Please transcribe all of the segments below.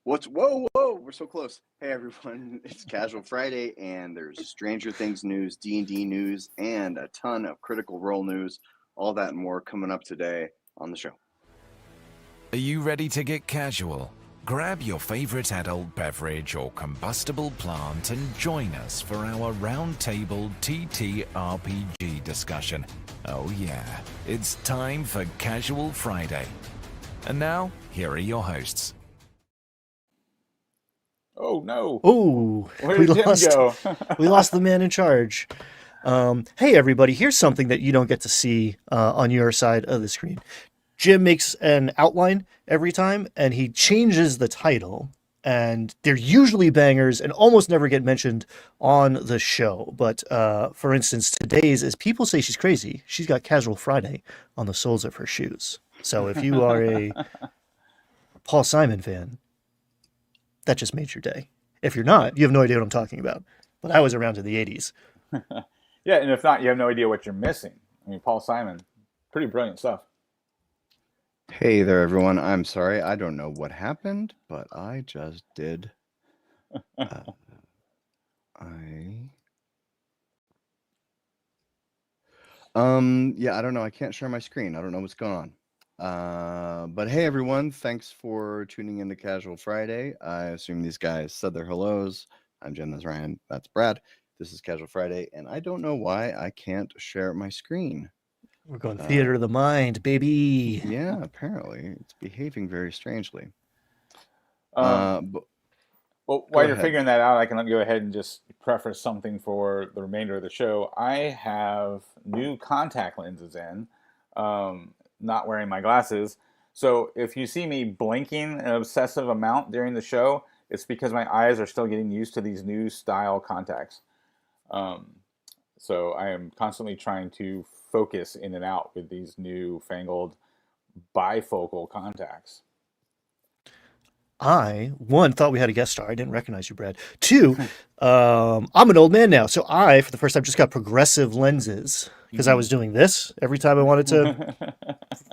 Whoa, we're so close. Hey everyone, it's Casual Friday and there's Stranger Things news, D&D news, and a ton of Critical Role news. All that and more coming up today on the show. Are you ready to get casual? Grab your favorite adult beverage or combustible plant and join us for our roundtable TTRPG discussion. Oh yeah, it's time for Casual Friday. And now, here are your hosts. Oh no! Oh, Where did Jim go? we lost the man in charge. Hey everybody, here's something that you don't get to see on your side of the screen. Jim makes an outline every time, and he changes the title. And they're usually bangers and almost never get mentioned on the show. But for instance, today's is People Say She's Crazy. She's got Casual Friday on the soles of her shoes. So if you are a Paul Simon fan, that just made your day. If you're not, you have no idea what I'm talking about. But I was around in the 80s. Yeah, and if not, you have no idea what you're missing. I mean, Paul Simon, pretty brilliant stuff. Hey there everyone, I'm sorry, I don't know what happened, but I just did. Yeah, I don't know, I can't share my screen. I don't know what's going on. But hey everyone, thanks for tuning in to Casual Friday. I assume these guys said their hellos. I'm Jen, that's Ryan, that's Brad. This is Casual Friday, and I don't know why I can't share my screen. We're going theater of the mind, baby. Yeah, apparently. It's behaving very strangely. Well, while you're figuring that out, I can go ahead and just preface something for the remainder of the show. I have new contact lenses in, not wearing my glasses. So if you see me blinking an obsessive amount during the show, it's because my eyes are still getting used to these new style contacts. So I am constantly trying to focus in and out with these new fangled bifocal contacts. One, thought we had a guest star. I didn't recognize you, Brad. Two, I'm an old man now. So I, for the first time, just got progressive lenses because I was doing this every time I wanted to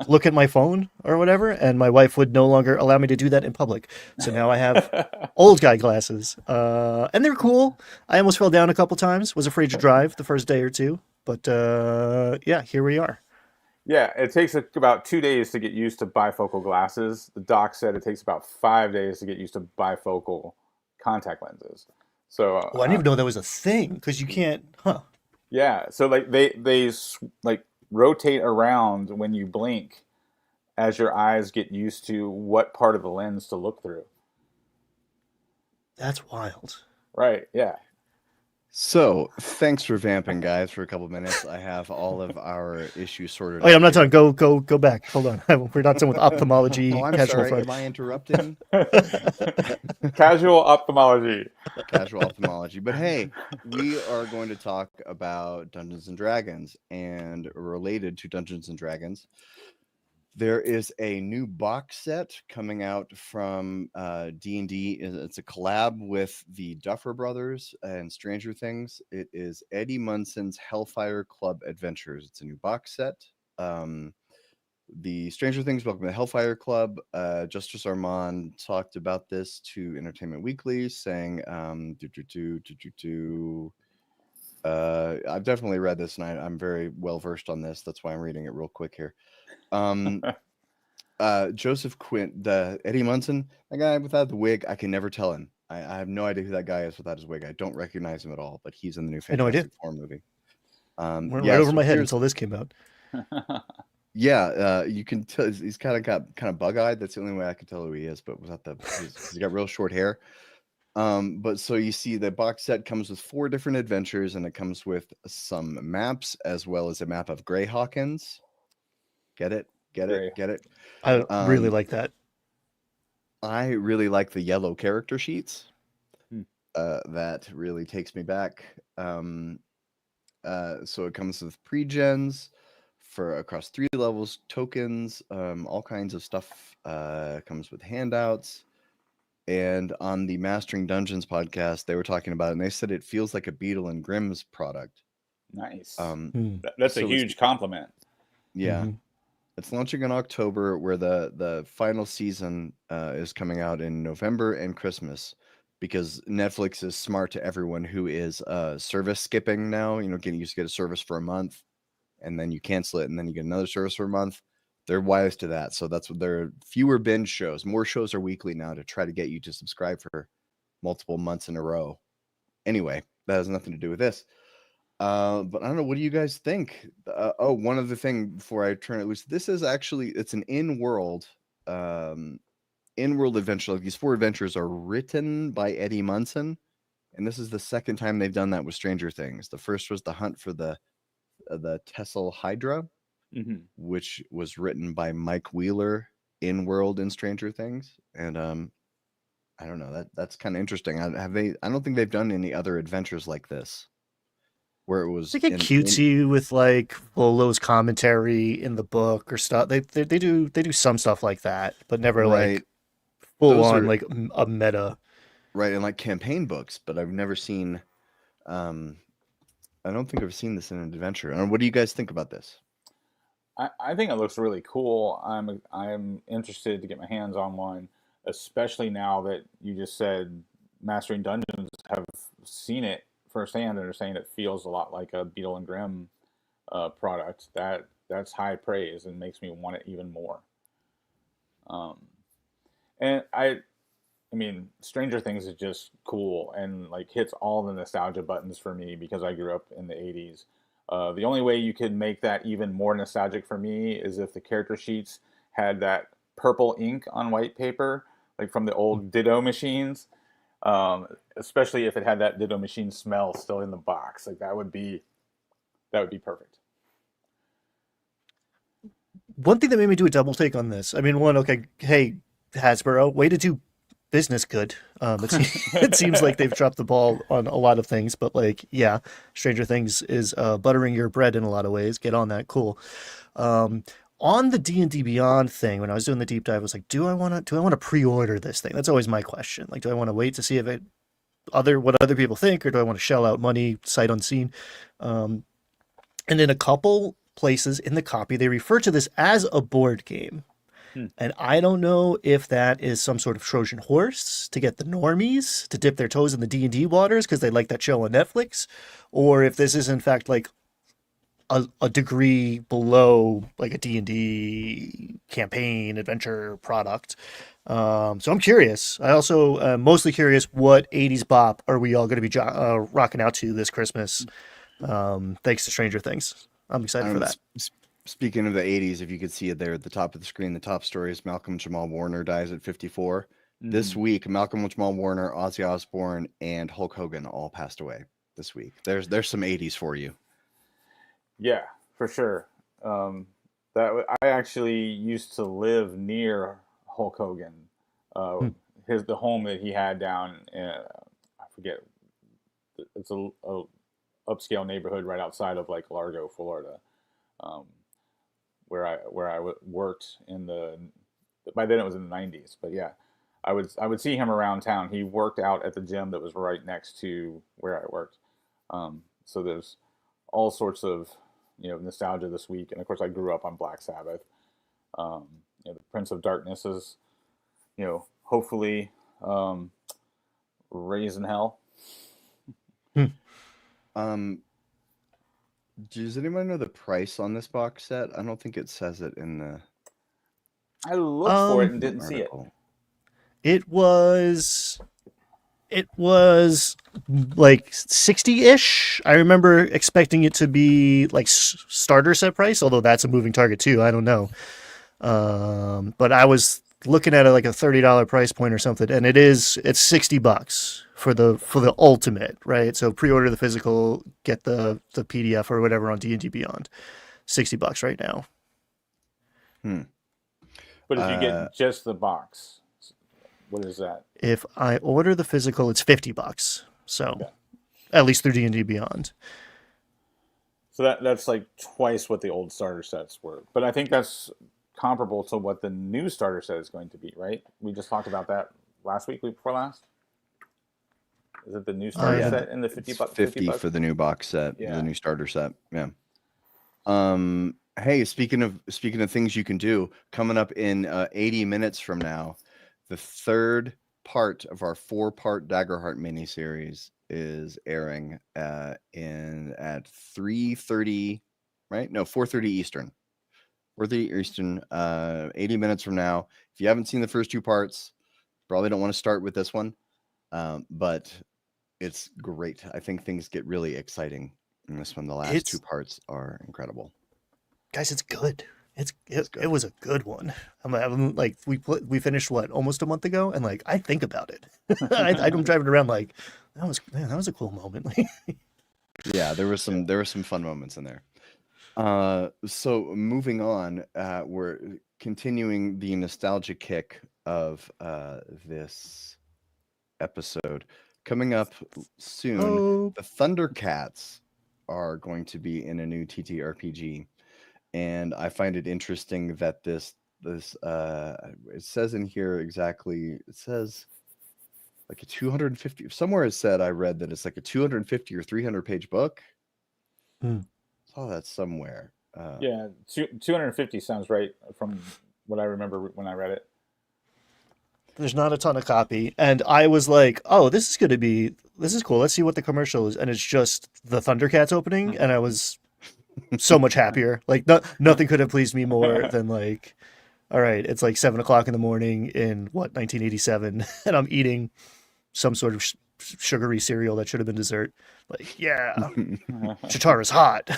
look at my phone or whatever. And my wife would no longer allow me to do that in public. So now I have old guy glasses. And they're cool. I almost fell down a couple times, was afraid to drive the first day or two. But yeah, here we are. Yeah, it takes about 2 days to get used to bifocal glasses. The doc said it takes about 5 days to get used to bifocal contact lenses. So I didn't even know that was a thing because you can't, Yeah, so like they like rotate around when you blink as your eyes get used to what part of the lens to look through. That's wild. Right, yeah. So, thanks for vamping, guys, for a couple minutes. I have all of our issues sorted out. Oh, yeah, I'm not done. Go back. Hold on. We're not done with ophthalmology. Oh, I'm sorry. Am I interrupting? Casual ophthalmology. Casual ophthalmology. But hey, we are going to talk about Dungeons and Dragons, and related to Dungeons and Dragons, there is a new box set coming out from D&D. It's a collab with the Duffer Brothers and Stranger Things. It is Eddie Munson's Hellfire Club Adventures. It's a new box set. The Stranger Things Welcome to the Hellfire Club. Justice Armand talked about this to Entertainment Weekly, saying, I've definitely read this, and I'm very well versed on this. That's why I'm reading it real quick here. Joseph Quint, the Eddie Munson, that guy without the wig, I can never tell him. I have no idea who that guy is without his wig. I don't recognize him at all, but he's in the new Fantastic Four movie. Went right over my head until this came out. Yeah, you can tell he's kind of bug-eyed. That's the only way I can tell who he is, but without he's got real short hair. But so you see the box set comes with 4 different adventures, and it comes with some maps as well as a map of Greyhawkins. Get it? I really like that. I really like the yellow character sheets. That really takes me back. So it comes with pre-gens for across 3 levels, tokens, all kinds of stuff. Comes with handouts. And on the Mastering Dungeons podcast, they were talking about it, and they said it feels like a Beetle and Grimm's product. Nice. That's a huge compliment. Yeah. It's launching in October, where the final season is coming out in November and Christmas, because Netflix is smart to everyone who is service skipping now. You used to get a service for a month, and then you cancel it, and then you get another service for a month. They're wise to that, so that's what they're fewer binge shows. More shows are weekly now to try to get you to subscribe for multiple months in a row. Anyway, that has nothing to do with this. But I don't know. What do you guys think? One other thing before I turn it loose. This is actually, it's an in-world adventure. Like, these 4 adventures are written by Eddie Munson, and this is the second time they've done that with Stranger Things. The first was The Hunt for the Tessel Hydra, which was written by Mike Wheeler in-world in Stranger Things, and I don't know. That's kind of interesting. I don't think they've done any other adventures like this, where it was They get cutesy with like Lolo's commentary in the book or stuff. They do some stuff like that, but never like full on like a meta. Right, and like campaign books, but I've never seen. I don't think I've seen this in an adventure. And what do you guys think about this? I think it looks really cool. I'm interested to get my hands on one, especially now that you just said Mastering Dungeons have seen it firsthand and are saying it feels a lot like a Beetle and Grimm product. That's high praise and makes me want it even more. And I mean, Stranger Things is just cool and like hits all the nostalgia buttons for me because I grew up in the 80s. The only way you could make that even more nostalgic for me is if the character sheets had that purple ink on white paper, like from the old Ditto machines. Especially if it had that Ditto machine smell still in the box, like that would be perfect. One thing that made me do a double take on this. I mean, okay, hey Hasbro, way to do business good. It seems like they've dropped the ball on a lot of things, but like, yeah, Stranger Things is buttering your bread in a lot of ways. Get on that, cool. On the D&D Beyond thing, when I was doing the deep dive, I was like, do I want to pre-order this thing? That's always my question. Like, do I want to wait to see what other people think, or do I want to shell out money sight unseen? And in a couple places in the copy, they refer to this as a board game. And I don't know if that is some sort of Trojan horse to get the normies to dip their toes in the D&D waters because they like that show on Netflix, or if this is in fact like a degree below like a D&D campaign adventure product. So I'm curious. I also mostly curious what 80s bop are we all going to be rocking out to this Christmas, thanks to Stranger Things. I'm excited for that. Speaking of the 80s, if you could see it there at the top of the screen, the top story is Malcolm Jamal Warner dies at 54. This week, Malcolm Jamal Warner, Ozzy Osbourne, and Hulk Hogan all passed away this week. There's some 80s for you. Yeah, for sure. I actually used to live near Hulk Hogan. The home that he had down in, I forget, it's a upscale neighborhood right outside of like Largo, Florida, where I worked by then it was in the 90s, but yeah, I would see him around town. He worked out at the gym that was right next to where I worked. So there's all sorts of nostalgia this week, and of course I grew up on Black Sabbath. The Prince of Darkness is hopefully raising hell. Does anyone know the price on this box set? I don't think it says it in the. I looked for it and didn't see it. It was like 60-ish. I remember expecting it to be like starter set price, although that's a moving target too. I don't know. But I was looking at it like a $30 price point or something, and it's $60 for the ultimate, right? So pre-order the physical, get the PDF or whatever on D&D Beyond. $60 right now. But if you get just the box, what is that? If I order the physical, it's $50. So okay. At least through D&D Beyond. So that's like twice what the old starter sets were. But I think that's comparable to what the new starter set is going to be, right? We just talked about that last week before last. Is it the new starter set in the $50? 50 for the new box set, the new starter set. Yeah. Hey, speaking of things you can do, coming up in 80 minutes from now, the third part of our 4-part Daggerheart miniseries is airing in at 3:30, right? No, 4:30 Eastern. 4:30 Eastern, 80 minutes from now. If you haven't seen the first 2 parts, probably don't want to start with this one. But it's great. I think things get really exciting in this one. The last 2 parts are incredible. Guys, it's good. It's good. It was a good one. I'm like we finished what almost a month ago, and like I think about it. I'm driving around like that was a cool moment. Yeah, there were some fun moments in there. So moving on, we're continuing the nostalgia kick of this episode. Coming up soon, the Thundercats are going to be in a new TTRPG. And I find it interesting that this it says in here exactly, it says like a 250, somewhere it said, I read that it's like a 250 or 300 page book. Saw that somewhere. Yeah, 250 sounds right from what I remember when I read it. There's not a ton of copy, and I was like, "Oh, this is cool. Let's see what the commercial is." And it's just the Thundercats opening, and I was so much happier. Like nothing could have pleased me more than like, all right, it's like 7 o'clock in the morning in what 1987, and I'm eating some sort of sugary cereal that should have been dessert. Like, yeah, Chitara's hot.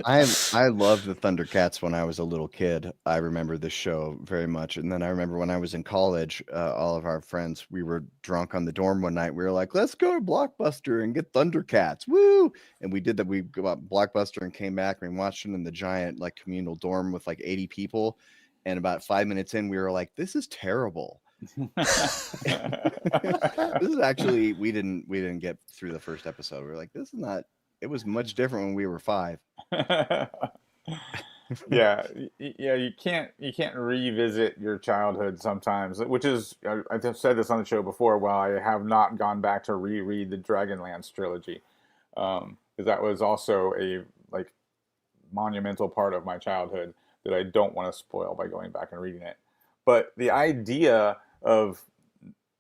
I loved the Thundercats when I was a little kid. I remember this show very much. And then I remember when I was in college, all of our friends, we were drunk on the dorm one night. We were like, let's go to Blockbuster and get Thundercats. Woo! And we did that. We go out Blockbuster and came back and we watched it in the giant like communal dorm with like 80 people. And about 5 minutes in, we were like, this is terrible. This is actually we didn't get through the first episode. We were like, this is not, it was much different when we were 5. Yeah, you can't revisit your childhood sometimes, which is I've said this on the show before. While I have not gone back to reread the Dragonlance trilogy, because that was also a like monumental part of my childhood that I don't want to spoil by going back and reading it. But the idea of,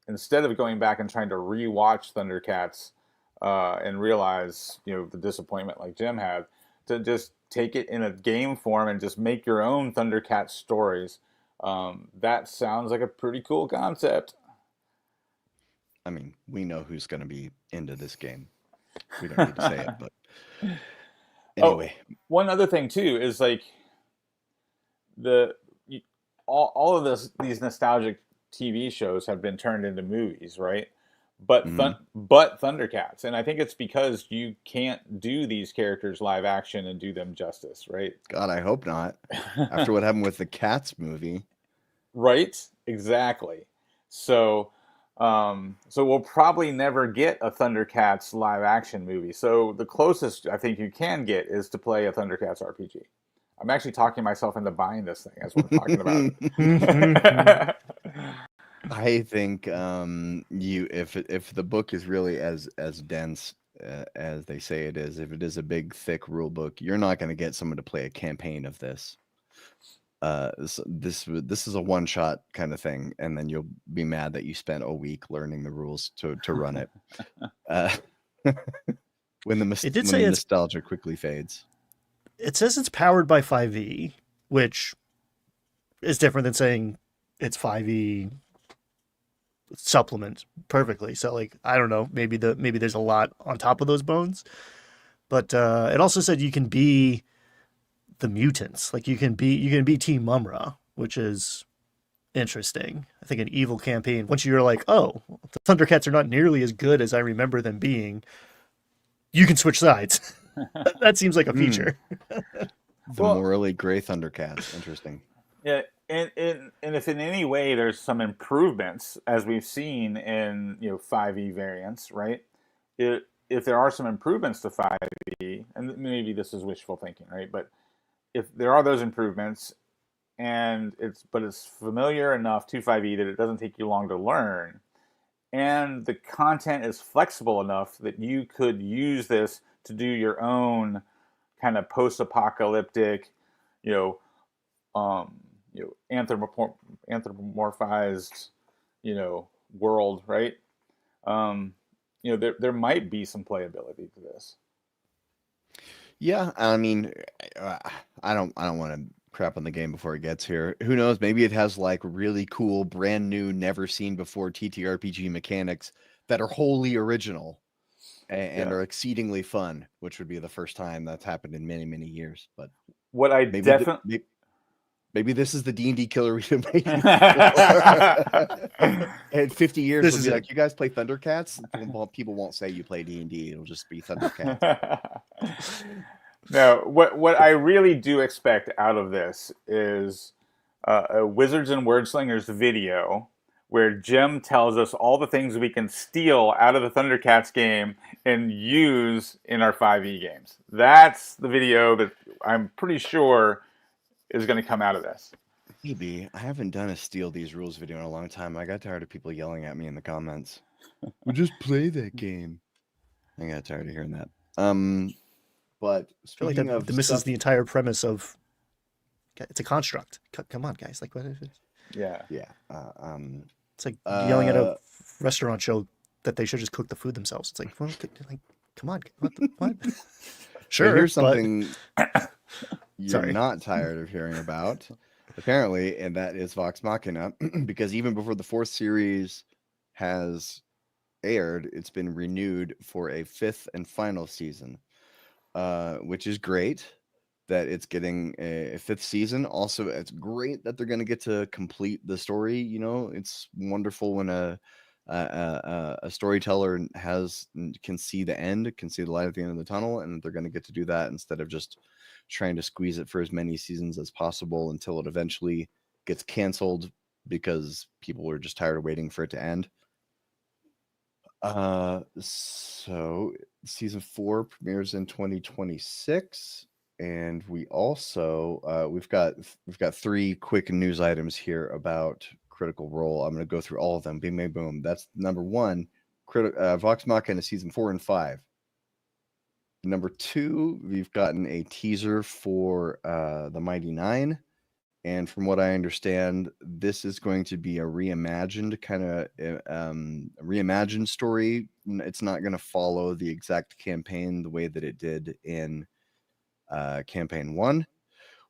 instead of going back and trying to rewatch Thundercats and realize, the disappointment like Jim had, to just take it in a game form and just make your own Thundercats stories. That sounds like a pretty cool concept. I mean, we know who's going to be into this game. We don't need to say it, but anyway. One other thing too is like all of these nostalgic TV shows have been turned into movies, right? But but Thundercats, and I think it's because you can't do these characters live action and do them justice, right? God, I hope not. After what happened with the Cats movie, right? Exactly. So, so we'll probably never get a Thundercats live action movie. So the closest I think you can get is to play a Thundercats RPG. I'm actually talking myself into buying this thing as we're talking about. I think if the book is really as dense as they say it is, if it is a big thick rule book, you're not going to get someone to play a campaign of this. So this is a one shot kind of thing, and then you'll be mad that you spent a week learning the rules to run it. When the nostalgia quickly fades. It says it's powered by 5e, which is different than saying it's 5e supplement perfectly. So like I don't know, maybe there's a lot on top of those bones. But it also said you can be the mutants. Like you can be Team Mumra, which is interesting. I think an evil campaign. Once you're like, oh, the Thundercats are not nearly as good as I remember them being, you can switch sides. That seems like a feature. The morally gray Thundercats. Interesting. Yeah, and if in any way there's some improvements, as we've seen in 5e variants, right? If there are some improvements to 5e, and maybe this is wishful thinking, right? But if there are those improvements, and it's familiar enough to 5e that it doesn't take you long to learn, and the content is flexible enough that you could use this to do your own kind of post-apocalyptic, you know, anthropomorphized, world, right? There might be some playability to this. Yeah, I mean, uh, I don't want to crap on the game before it gets here. Who knows? Maybe it has like really cool, brand new, never seen before TTRPG mechanics that are wholly original and are exceedingly fun, which would be the first time that's happened in many, many years. But what I maybe definitely maybe this is the D&D killer we've been waiting for. And 50 years, This we'll is be it. like, you guys play Thundercats? People won't say you play D&D. It'll just be Thundercats. No, what I really do expect out of this is a Wizards and Wordslingers video where Jim tells us all the things we can steal out of the Thundercats game and use in our 5e games. That's the video that I'm pretty sure is going to come out of this. Maybe. I haven't done a Steal These Rules video in a long time. I got tired of people yelling at me in the comments. Well, just play that game. I got tired of hearing that. But I feel like speaking of that misses stuff, the entire premise of it's a construct. Come on, guys! Like what? Yeah. It's like yelling at a restaurant show that they should just cook the food themselves. It's like, well, like, come on, what? Sure. here's something you're Sorry. not tired of hearing about, apparently, and that is Vox Machina, because even before the 4th series has aired, it's been renewed for a 5th and final season, which is great that it's getting a 5th season. Also, it's great that they're going to get to complete the story. It's wonderful when a storyteller can see the end, can see the light at the end of the tunnel, and they're going to get to do that instead of just trying to squeeze it for as many seasons as possible until it eventually gets canceled because people are just tired of waiting for it to end. So season 4 premieres in 2026, and we also we've got 3 quick news items here about Critical Role. I'm going to go through all of them. Bing, bang, boom. That's number 1. Vox Machina season 4 and 5. Number 2, we've gotten a teaser for the Mighty Nine. And from what I understand, this is going to be a reimagined reimagined story. It's not going to follow the exact campaign the way that it did in campaign 1,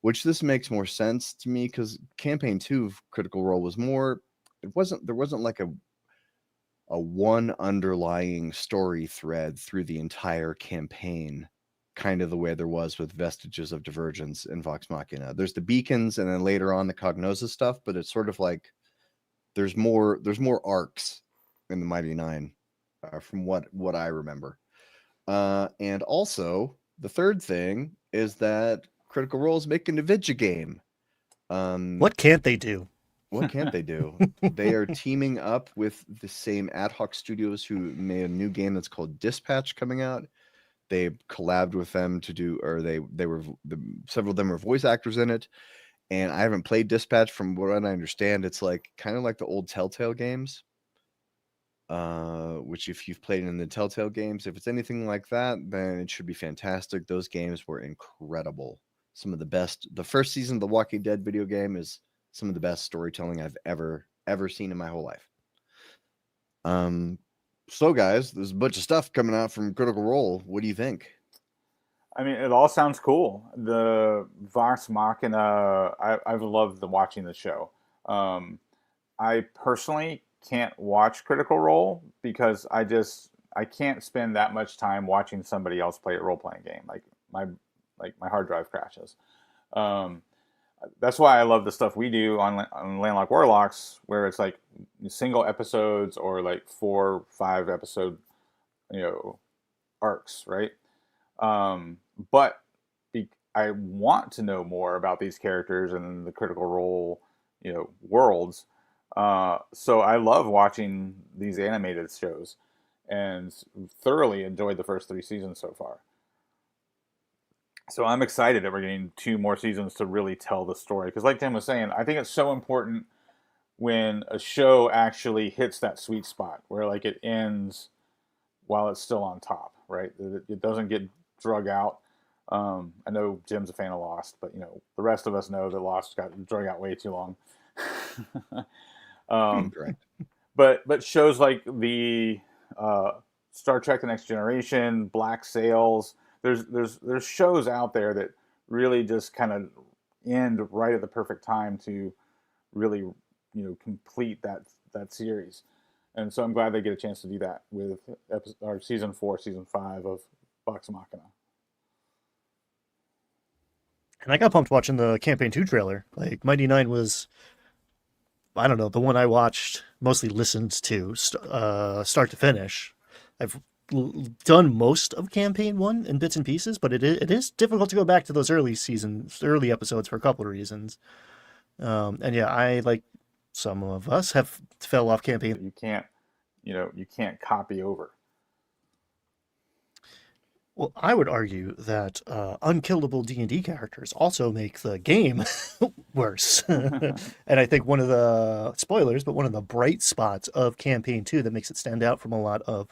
which this makes more sense to me because campaign 2 of Critical Role was more. There wasn't like a one underlying story thread through the entire campaign, kind of the way there was with Vestiges of Divergence in Vox Machina. There's the beacons and then later on the Cognosis stuff, but it's sort of like there's more arcs in the Mighty Nine from what I remember. And also the third thing is that Critical Role is making a video game. What can't they do? What can't they do? They are teaming up with the same ad hoc studios who made a new game that's called Dispatch coming out. They collabed with them to do, or several of them are voice actors in it. And I haven't played Dispatch. From what I understand, it's like kind of like the old Telltale games. Which if you've played in the Telltale games, if it's anything like that, then it should be fantastic. Those games were incredible. Some of the best. The first season of the Walking Dead video game is some of the best storytelling I've ever seen in my whole life. So guys, there's a bunch of stuff coming out from Critical Role. What do you think? I mean, it all sounds cool. The Vox Machina, I've loved watching the show. I personally can't watch Critical Role because I can't spend that much time watching somebody else play a role-playing game. Like my hard drive crashes. That's why I love the stuff we do on Landlocked Warlocks, where it's like single episodes or like 4 or 5 episode, arcs, right? But I want to know more about these characters and the Critical Role, worlds. So I love watching these animated shows, and thoroughly enjoyed the first 3 seasons so far. So I'm excited that we're getting 2 more seasons to really tell the story. Because like Tim was saying, I think it's so important when a show actually hits that sweet spot where like it ends while it's still on top, right? It doesn't get drug out. I know Jim's a fan of Lost, but the rest of us know that Lost got drug out way too long. Correct. But shows like the Star Trek: The Next Generation, Black Sails, there's shows out there that really just kind of end right at the perfect time to really complete that series. And so I'm glad they get a chance to do that with season 4, season 5 of Vox Machina. And I got pumped watching the campaign 2 trailer. Like Mighty Nine was, I don't know, the one I watched, mostly listened to, start to finish. I've done most of campaign 1 in bits and pieces, but it is difficult to go back to those early episodes for a couple of reasons. And yeah, I, like some of us, have fell off campaign. You can't copy over. Well, I would argue that unkillable D&D characters also make the game worse. And I think one of the spoilers, but one of the bright spots of campaign 2 that makes it stand out from a lot of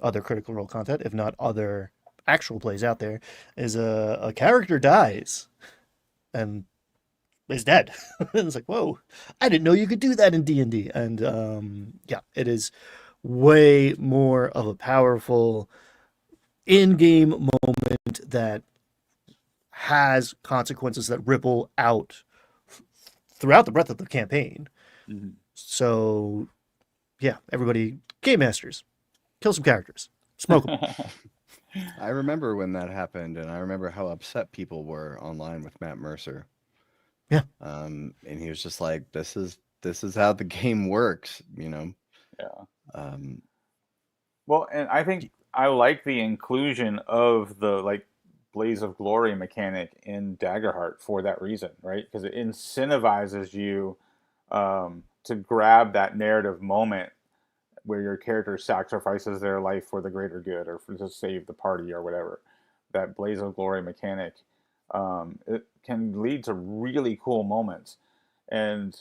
other Critical Role content, if not other actual plays out there, is a character dies and is dead. And it's like, whoa, I didn't know you could do that in D&D. And yeah, it is way more of a powerful in-game moment that has consequences that ripple out throughout the breadth of the campaign. Mm-hmm. So, yeah, everybody, game masters, kill some characters, smoke them. I remember when that happened, and I remember how upset people were online with Matt Mercer. Yeah. And he was just like, "This is how the game works," Yeah. Well, and I think I like the inclusion of the Blaze of Glory mechanic in Daggerheart for that reason, right? Because it incentivizes you to grab that narrative moment where your character sacrifices their life for the greater good or to save the party or whatever. That Blaze of Glory mechanic, it can lead to really cool moments, and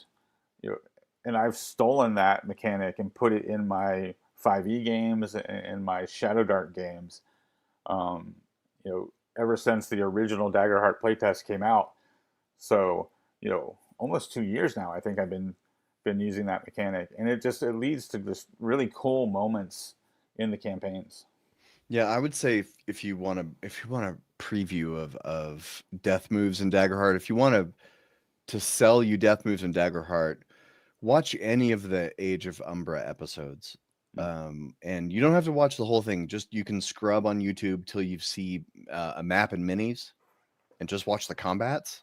and I've stolen that mechanic and put it in my 5e games and my Shadow Dart games. Ever since the original Daggerheart playtest came out, so almost 2 years now, I think I've been using that mechanic, and it leads to just really cool moments in the campaigns. Yeah, I would say if you want a preview of death moves in Daggerheart, if you want to sell you death moves in Daggerheart, watch any of the Age of Umbra episodes. And you don't have to watch the whole thing. Just you can scrub on YouTube till you see a map and minis, and just watch the combats,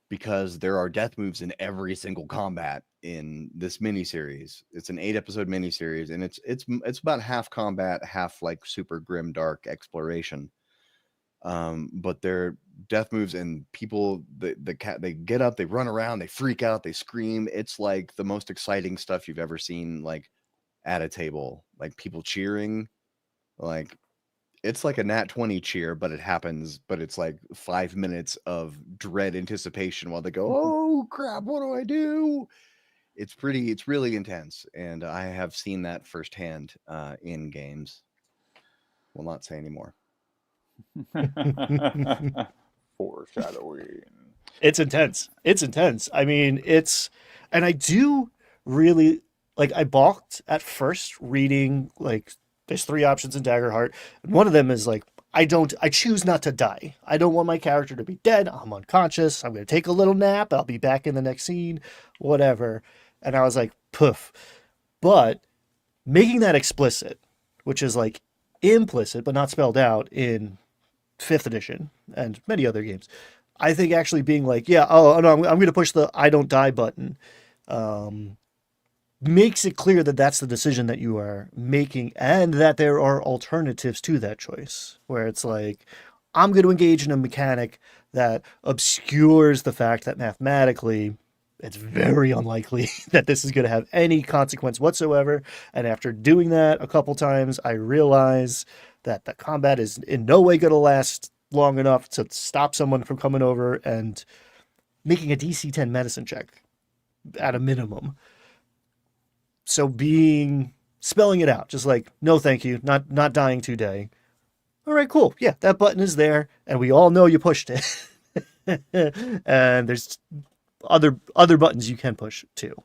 because there are death moves in every single combat in this miniseries. It's an 8-episode miniseries, and it's about half combat, half like super grim dark exploration. But they're death moves, and people they get up, they run around, they freak out, they scream. It's like the most exciting stuff you've ever seen, like at a table, like people cheering, like it's like a Nat 20 cheer, but it's like 5 minutes of dread anticipation while they go, "Oh crap, what do I do?" It's really intense, and I have seen that firsthand in games. Will not say anymore. Foreshadowing. It's intense. I mean, and I do really I balked at first reading there's 3 options in Daggerheart, and one of them is I choose not to die. I don't want my character to be dead. I'm unconscious. I'm going to take a little nap. I'll be back in the next scene, whatever. And I was like, poof. But making that explicit, which is implicit but not spelled out in 5th edition and many other games, I think actually being yeah, oh no, I'm going to push the I don't die button, makes it clear that that's the decision that you are making, and that there are alternatives to that choice, where it's I'm going to engage in a mechanic that obscures the fact that mathematically it's very unlikely that this is going to have any consequence whatsoever. And after doing that a couple times, I realize that the combat is in no way going to last long enough to stop someone from coming over and making a DC 10 medicine check at a minimum. So spelling it out, just no thank you, not dying today. all right, cool. Yeah, that button is there, and we all know you pushed it. And there's other buttons you can push too.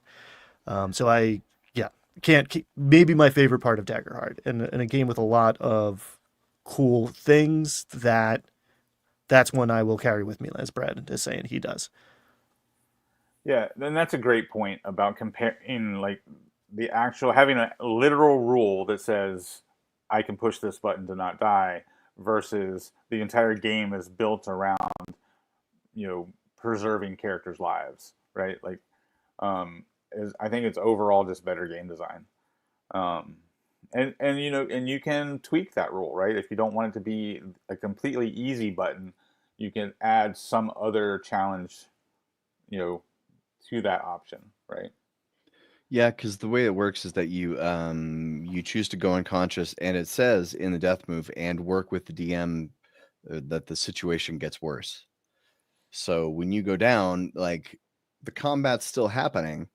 So I yeah can't maybe my favorite part of Daggerheart, in a game with a lot of cool things, that's one I will carry with me, as Brad is saying he does. Yeah, then that's a great point about comparing like the actual having a literal rule that says I can push this button to not die versus the entire game is built around, preserving characters' lives, right? Like, I think it's overall just better game design. Um, and you can tweak that rule, right? If you don't want it to be a completely easy button, you can add some other challenge, you know, to that option, right? Yeah, because the way it works is that you choose to go unconscious, and it says in the death move and work with the DM that the situation gets worse. So when you go down, like the combat's still happening,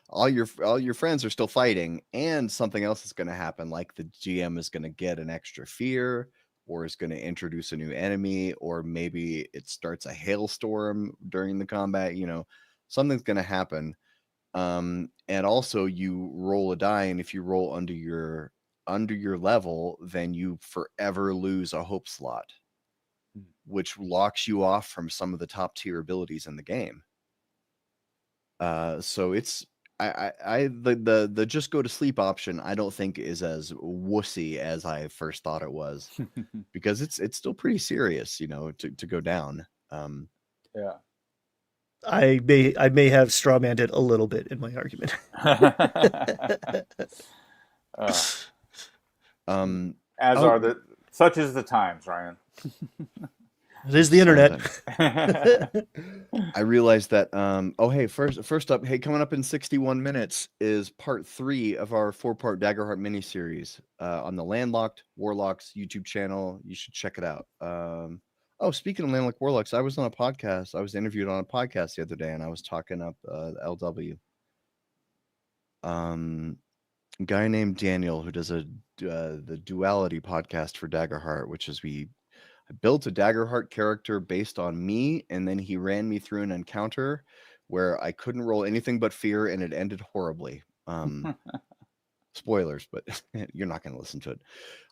all your friends are still fighting, and something else is going to happen. Like the GM is going to get an extra fear, or is going to introduce a new enemy, or maybe it starts a hailstorm during the combat. Something's going to happen. And also you roll a die, and if you roll under your level, then you forever lose a hope slot, which locks you off from some of the top tier abilities in the game. So it's the just go to sleep option, I don't think is as wussy as I first thought it was, because it's still pretty serious, to go down. Yeah. I may have strawmanned it a little bit in my argument. As oh, are such is the times, Ryan. It is the internet. I realized that. Hey, first up, hey, coming up in 61 minutes is part 3 of our 4-part Daggerheart miniseries on the Landlocked Warlocks YouTube channel. You should check it out. Speaking of Landlocked Warlocks, I was on a podcast. I was interviewed on a podcast the other day, and I was talking up LW. A guy named Daniel, who does the Duality podcast for Daggerheart, which is I built a Daggerheart character based on me, and then he ran me through an encounter where I couldn't roll anything but fear, and it ended horribly. Spoilers, but you're not going to listen to it.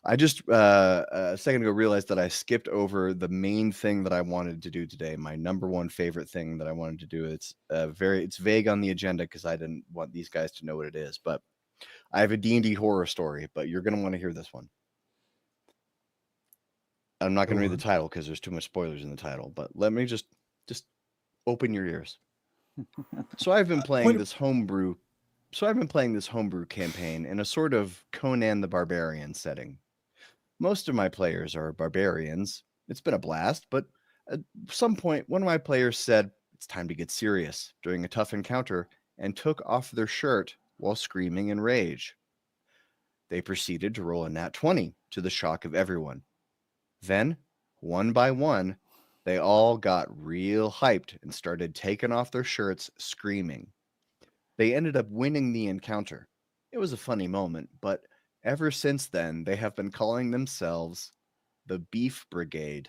I just a second ago realized that I skipped over the main thing that I wanted to do today. My number one favorite thing that I wanted to do. It's vague on the agenda because I didn't want these guys to know what it is. But I have a D&D horror story, but you're going to want to hear this one. I'm not going to read the title because there's too much spoilers in the title, but let me just open your ears. So I've been playing this homebrew campaign in a sort of Conan the Barbarian setting. Most of my players are barbarians. It's been a blast, but at some point, one of my players said, "It's time to get serious," during a tough encounter, and took off their shirt while screaming in rage. They proceeded to roll a nat 20 to the shock of everyone. Then, one by one, they all got real hyped and started taking off their shirts, screaming. They ended up winning the encounter. It was a funny moment, but ever since then, they have been calling themselves the Beef Brigade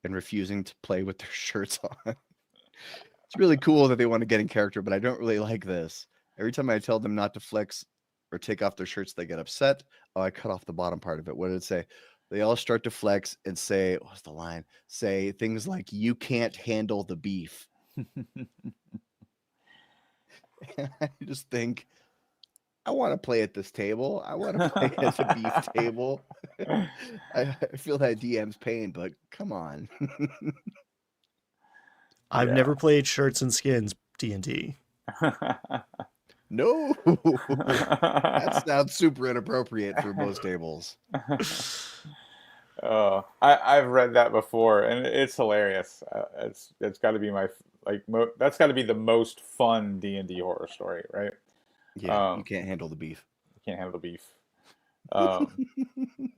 and refusing to play with their shirts on. It's really cool that they want to get in character, but I don't really like this. Every time I tell them not to flex or take off their shirts, they get upset. Oh, I cut off the bottom part of it. What did it say? They all start to flex and say, what's the line? Say things like, "You can't handle the beef." I just think, I want to play at this table. I want to play at a beef table. I feel that DM's pain, but come on. I've never played Shirts and Skins D&D. No, that sounds super inappropriate for most tables. Oh, I've read that before, and it's hilarious. It's got to be that's got to be the most fun D&D horror story, right? Yeah, you can't handle the beef. You can't handle the beef.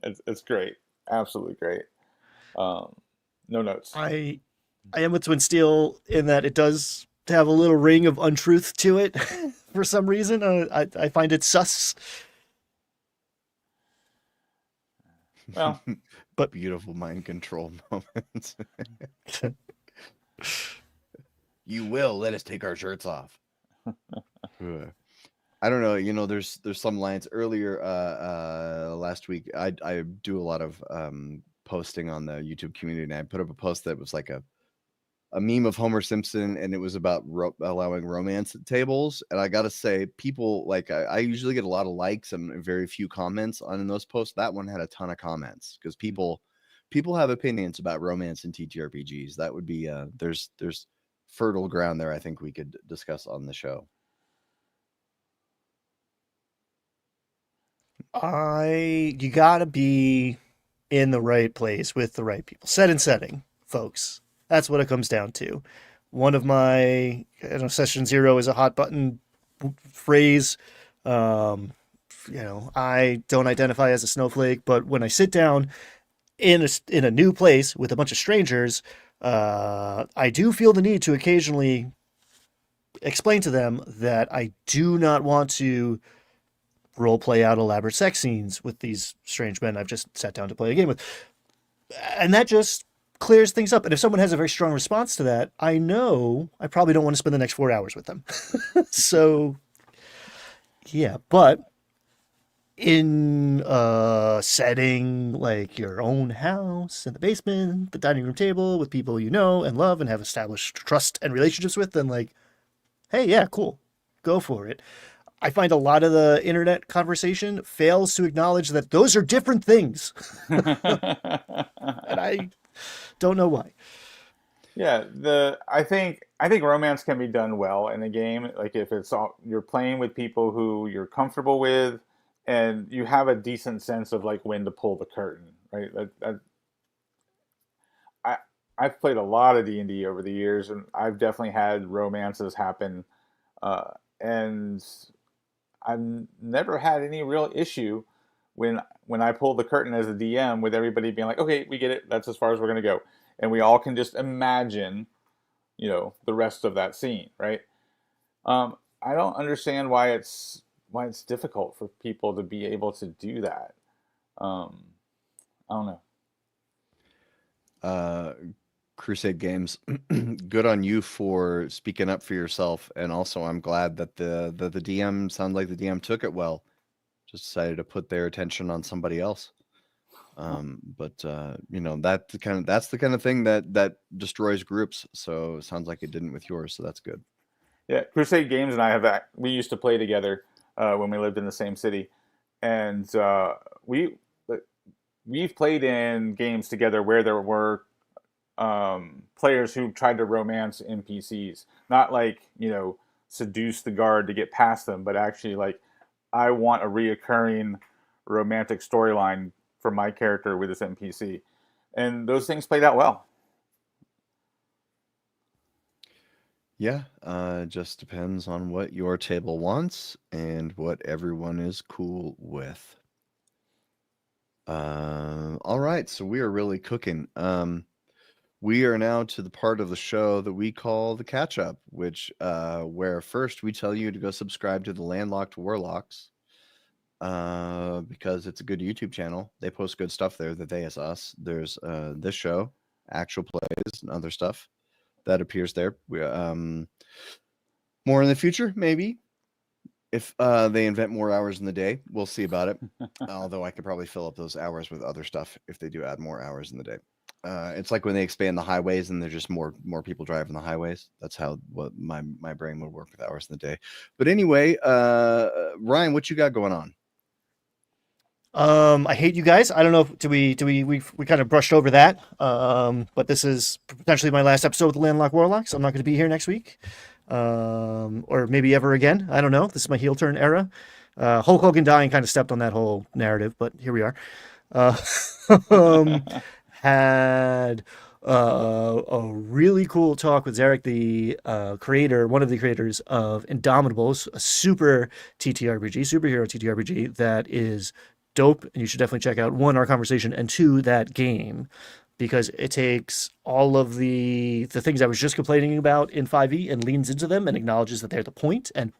It's great, absolutely great. No notes. I am with Twin Steel in that it does have a little ring of untruth to it for some reason. I find it sus. Well, But beautiful mind control moments. You will let us take our shirts off. I don't know. You know, there's some lines earlier last week. I do a lot of posting on the YouTube community, and I put up a post that was like a meme of Homer Simpson, and it was about allowing romance at tables. And I gotta say, people like I usually get a lot of likes and very few comments on those posts. That one had a ton of comments because people have opinions about romance and TTRPGs. That would be there's fertile ground there. I think we could discuss on the show. You gotta be in the right place with the right people. Set and setting, folks. That's what it comes down to. One of my session 0 is a hot button phrase. I don't identify as a snowflake, but when I sit down in a new place with a bunch of strangers, I do feel the need to occasionally explain to them that I do not want to role play out elaborate sex scenes with these strange men I've just sat down to play a game with. And that just clears things up. And if someone has a very strong response to that, I know I probably don't want to spend the next 4 hours with them. So, yeah. But in a setting like your own house, in the basement, the dining room table, with people you know and love and have established trust and relationships with, then like, hey, yeah, cool. Go for it. I find a lot of the internet conversation fails to acknowledge that those are different things. And I don't know why. Yeah, I think romance can be done well in a game. Like if you're playing with people who you're comfortable with, and you have a decent sense of like when to pull the curtain, right? I've played a lot of D&D over the years, and I've definitely had romances happen, and I've never had any real issue when I pull the curtain as a DM with everybody being like, okay, we get it. That's as far as we're going to go. And we all can just imagine, the rest of that scene, right? I don't understand why it's difficult for people to be able to do that. I don't know. Crusade Games, good on you for speaking up for yourself, and also I'm glad that the DM sounds like the DM took it well. Just decided to put their attention on somebody else. But that's the kind of thing that destroys groups. So it sounds like it didn't with yours, so that's good. Yeah, Crusade Games and I we used to play together when we lived in the same city, and we've played in games together where there were players who tried to romance NPCs, not like seduce the guard to get past them, but actually like I want a reoccurring romantic storyline for my character with this NPC, and those things played out well. Yeah, just depends on what your table wants and what everyone is cool with. All right, so we are really cooking. We are now to the part of the show that we call the catch up, which where first we tell you to go subscribe to the Landlocked Warlocks because it's a good YouTube channel. They post good stuff there that they as us. There's this show, actual plays, and other stuff that appears there. We more in the future, maybe. If they invent more hours in the day, we'll see about it. Although I could probably fill up those hours with other stuff if they do add more hours in the day. It's like when they expand the highways and there's just more people driving the highways. That's what my brain would work with hours in the day. But anyway, Ryan, what you got going on? I hate you guys. I don't know. We kind of brushed over that. But this is potentially my last episode with the Landlocked Warlocks. I'm not going to be here next week. Or maybe ever again. I don't know. This is my heel turn era. Hulk Hogan dying kind of stepped on that whole narrative, but here we are. Had a really cool talk with Zarek, the one of the creators of Indomitables, a super TTRPG, superhero TTRPG that is dope, and you should definitely check out, 1, our conversation, and 2, that game, because it takes all of the things I was just complaining about in 5e and leans into them and acknowledges that they're the point, and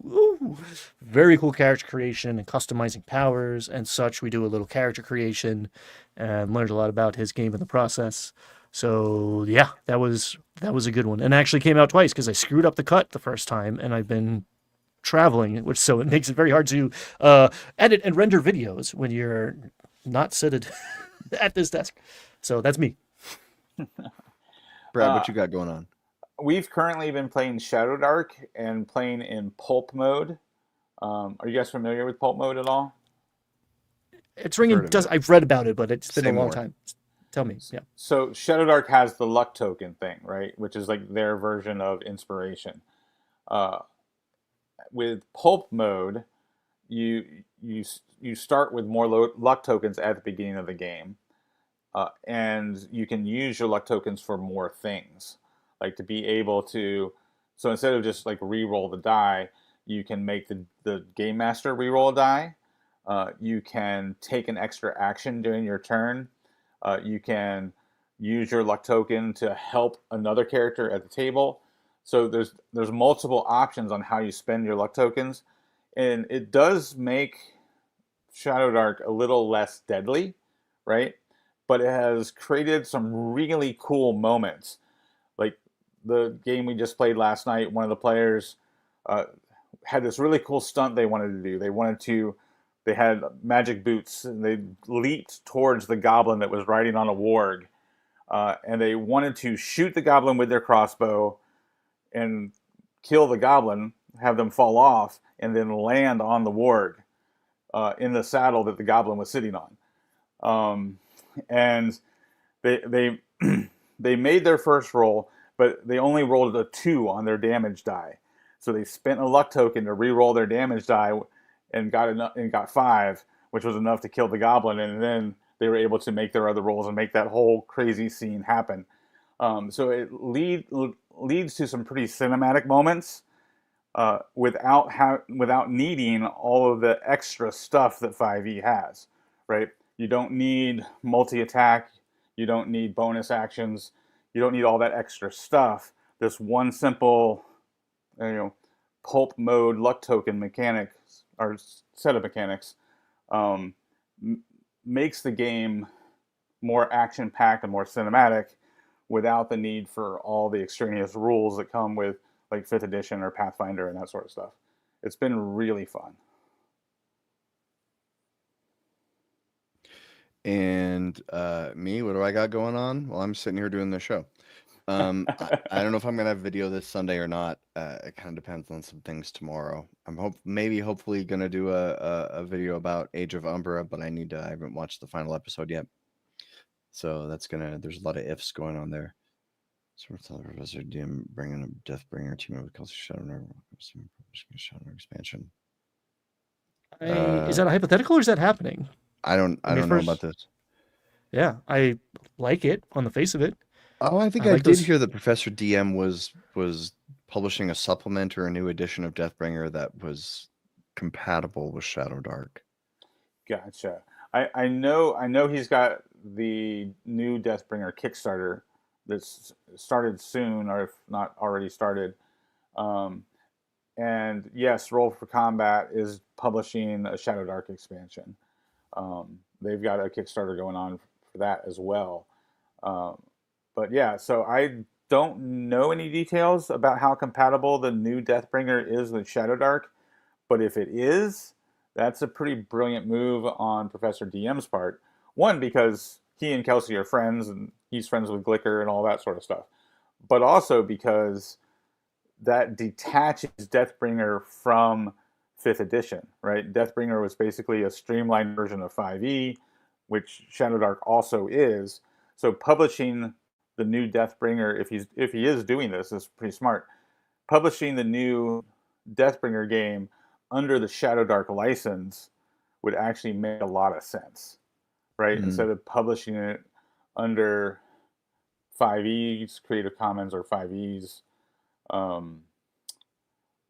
Very cool character creation and customizing powers and such. We do a little character creation and learned a lot about his game in the process. So yeah, that was a good one, and actually came out twice because I screwed up the cut the first time, and I've been traveling, which so it makes it very hard to edit and render videos when you're not seated at this desk. So that's me. Brad, what you got going on? We've currently been playing Shadow Dark and playing in pulp mode. Are you guys familiar with pulp mode at all? It's ringing. I've read about it, but it's been a long time. Tell me. Yeah. So Shadow Dark has the luck token thing, right? Which is like their version of inspiration. With pulp mode, you start with more luck tokens at the beginning of the game, and you can use your luck tokens for more things, like to be able to. So instead of just like re-roll the die, you can make the game master re-roll a die. You can take an extra action during your turn. You can use your luck token to help another character at the table. So there's multiple options on how you spend your luck tokens, and it does make Shadow Dark a little less deadly, right? But it has created some really cool moments. Like the game we just played last night, one of the players had this really cool stunt they wanted to do. They had magic boots, and they leaped towards the goblin that was riding on a warg, and they wanted to shoot the goblin with their crossbow and kill the goblin, have them fall off, and then land on the warg in the saddle that the goblin was sitting on. And they they made their first roll, but they only rolled a 2 on their damage die. So they spent a luck token to re-roll their damage die and got 5, which was enough to kill the goblin. And then they were able to make their other rolls and make that whole crazy scene happen. So it leads to some pretty cinematic moments without needing all of the extra stuff that 5e has, right? You don't need multi-attack. You don't need bonus actions. You don't need all that extra stuff. This one simple, pulp mode luck token mechanic or set of mechanics makes the game more action-packed and more cinematic without the need for all the extraneous rules that come with like 5th edition or Pathfinder and that sort of stuff. It's been really fun. And me, what do I got going on? Well, I'm sitting here doing the show. I don't know if I'm gonna have video this Sunday or not. It kind of depends on some things tomorrow. I'm hopefully gonna do a video about Age of Umbra, but I haven't watched the final episode yet. So there's a lot of ifs going on there. So we're telling Professor DM bringing a Deathbringer team with Kelsey Shadow expansion. Is that a hypothetical or is that happening? I don't know about this. Yeah, I like it on the face of it. Oh, I think I did hear that Professor DM was publishing a supplement or a new edition of Deathbringer that was compatible with Shadow Dark. Gotcha. I know he's got the new Deathbringer Kickstarter that's started soon, or if not already started. And yes, Roll for Combat is publishing a Shadow Dark expansion. They've got a Kickstarter going on for that as well. But yeah, so I don't know any details about how compatible the new Deathbringer is with Shadow Dark, but if it is, that's a pretty brilliant move on Professor DM's part. One, because he and Kelsey are friends, and he's friends with Glicker and all that sort of stuff. But also because that detaches Deathbringer from 5th edition, right? Deathbringer was basically a streamlined version of 5e, which Shadow Dark also is. So publishing the new Deathbringer, if he is doing this, is pretty smart. Publishing the new Deathbringer game under the Shadow Dark license would actually make a lot of sense, right? Mm-hmm. Instead of publishing it under 5e's Creative Commons or 5e's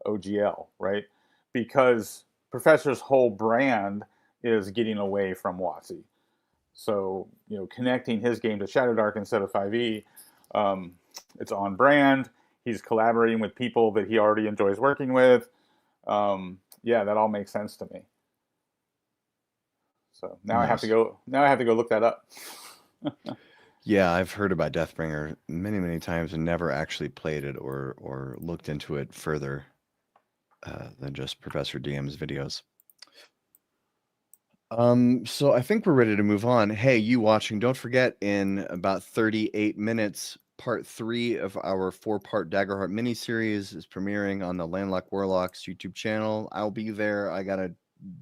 OGL, right? Because Professor's whole brand is getting away from WotC. So, connecting his game to Shadow Dark instead of 5e, it's on brand. He's collaborating with people that he already enjoys working with. Yeah, that all makes sense to me. So now I have to Nice. go. Now I have to go look that up. Yeah, I've heard about Deathbringer many, many times and never actually played it or looked into it further than just Professor DM's videos. So I think we're ready to move on. Hey, you watching, don't forget in about 38 minutes, part 3 of our 4-part Daggerheart miniseries is premiering on the Landlocked Warlocks YouTube channel. I'll be there. I gotta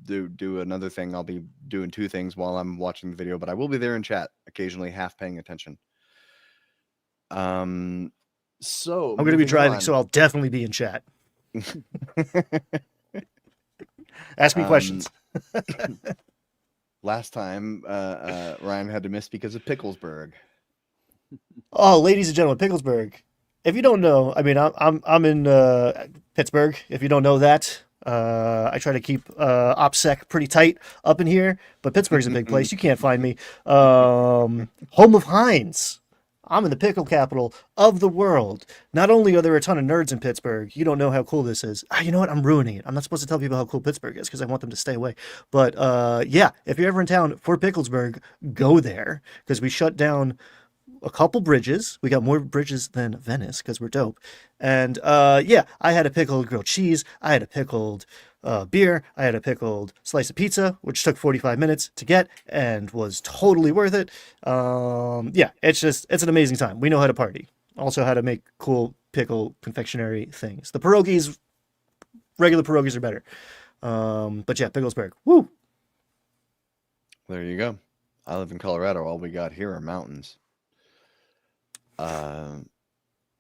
do another thing. I'll be doing 2 things while I'm watching the video, but I will be there in chat, occasionally half paying attention. So I'm going to be moving driving, on. so I'll definitely be in chat. Ask me questions. Last time, Ryan had to miss because of Picklesburg. Oh, ladies and gentlemen, Picklesburg. If you don't know, I mean, I'm in Pittsburgh. If you don't know that, I try to keep OPSEC pretty tight up in here, but Pittsburgh's a big place. You can't find me. Home of Heinz. I'm in the pickle capital of the world. Not only are there a ton of nerds in Pittsburgh, you don't know how cool this is. You know what? I'm ruining it. I'm not supposed to tell people how cool Pittsburgh is because I want them to stay away. But yeah, if you're ever in town for Picklesburg, go there because we shut down a couple bridges. We got more bridges than Venice because we're dope. And yeah, I had a pickled grilled cheese. I had a pickled beer. I had a pickled slice of pizza, which took 45 minutes to get and was totally worth it. Yeah, it's an amazing time. We know how to party. Also, how to make cool pickle confectionery things. The pierogies, regular pierogies are better. But yeah, Picklesburg. Woo! There you go. I live in Colorado. All we got here are mountains.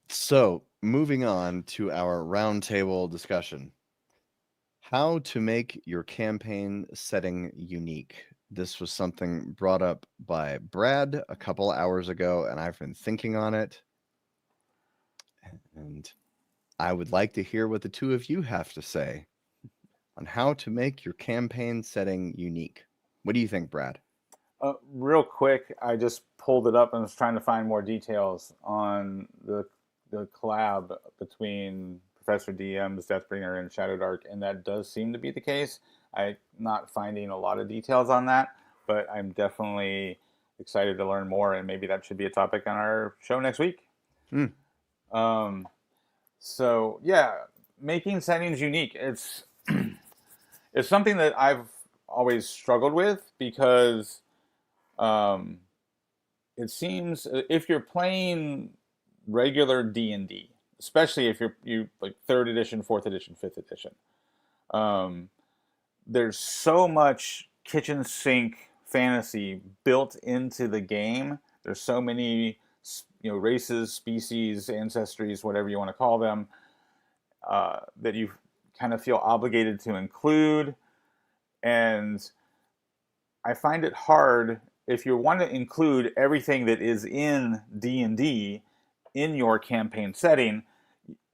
So moving on to our roundtable discussion. How to make your campaign setting unique. This was something brought up by Brad a couple hours ago, and I've been thinking on it. And I would like to hear what the two of you have to say on how to make your campaign setting unique. What do you think, Brad? Real quick, I just pulled it up and was trying to find more details on the collab between Professor DM's Deathbringer and Shadowdark, and that does seem to be the case. I'm not finding a lot of details on that, but I'm definitely excited to learn more, and maybe that should be a topic on our show next week. So yeah, making settings unique. It's it's something that I've always struggled with because it seems if you're playing regular D&D, especially if you like 3rd edition, 4th edition, 5th edition, there's so much kitchen sink fantasy built into the game. There's so many races, species, ancestries, whatever you want to call them, that you kind of feel obligated to include. And I find it hard if you want to include everything that is in D&D in your campaign setting.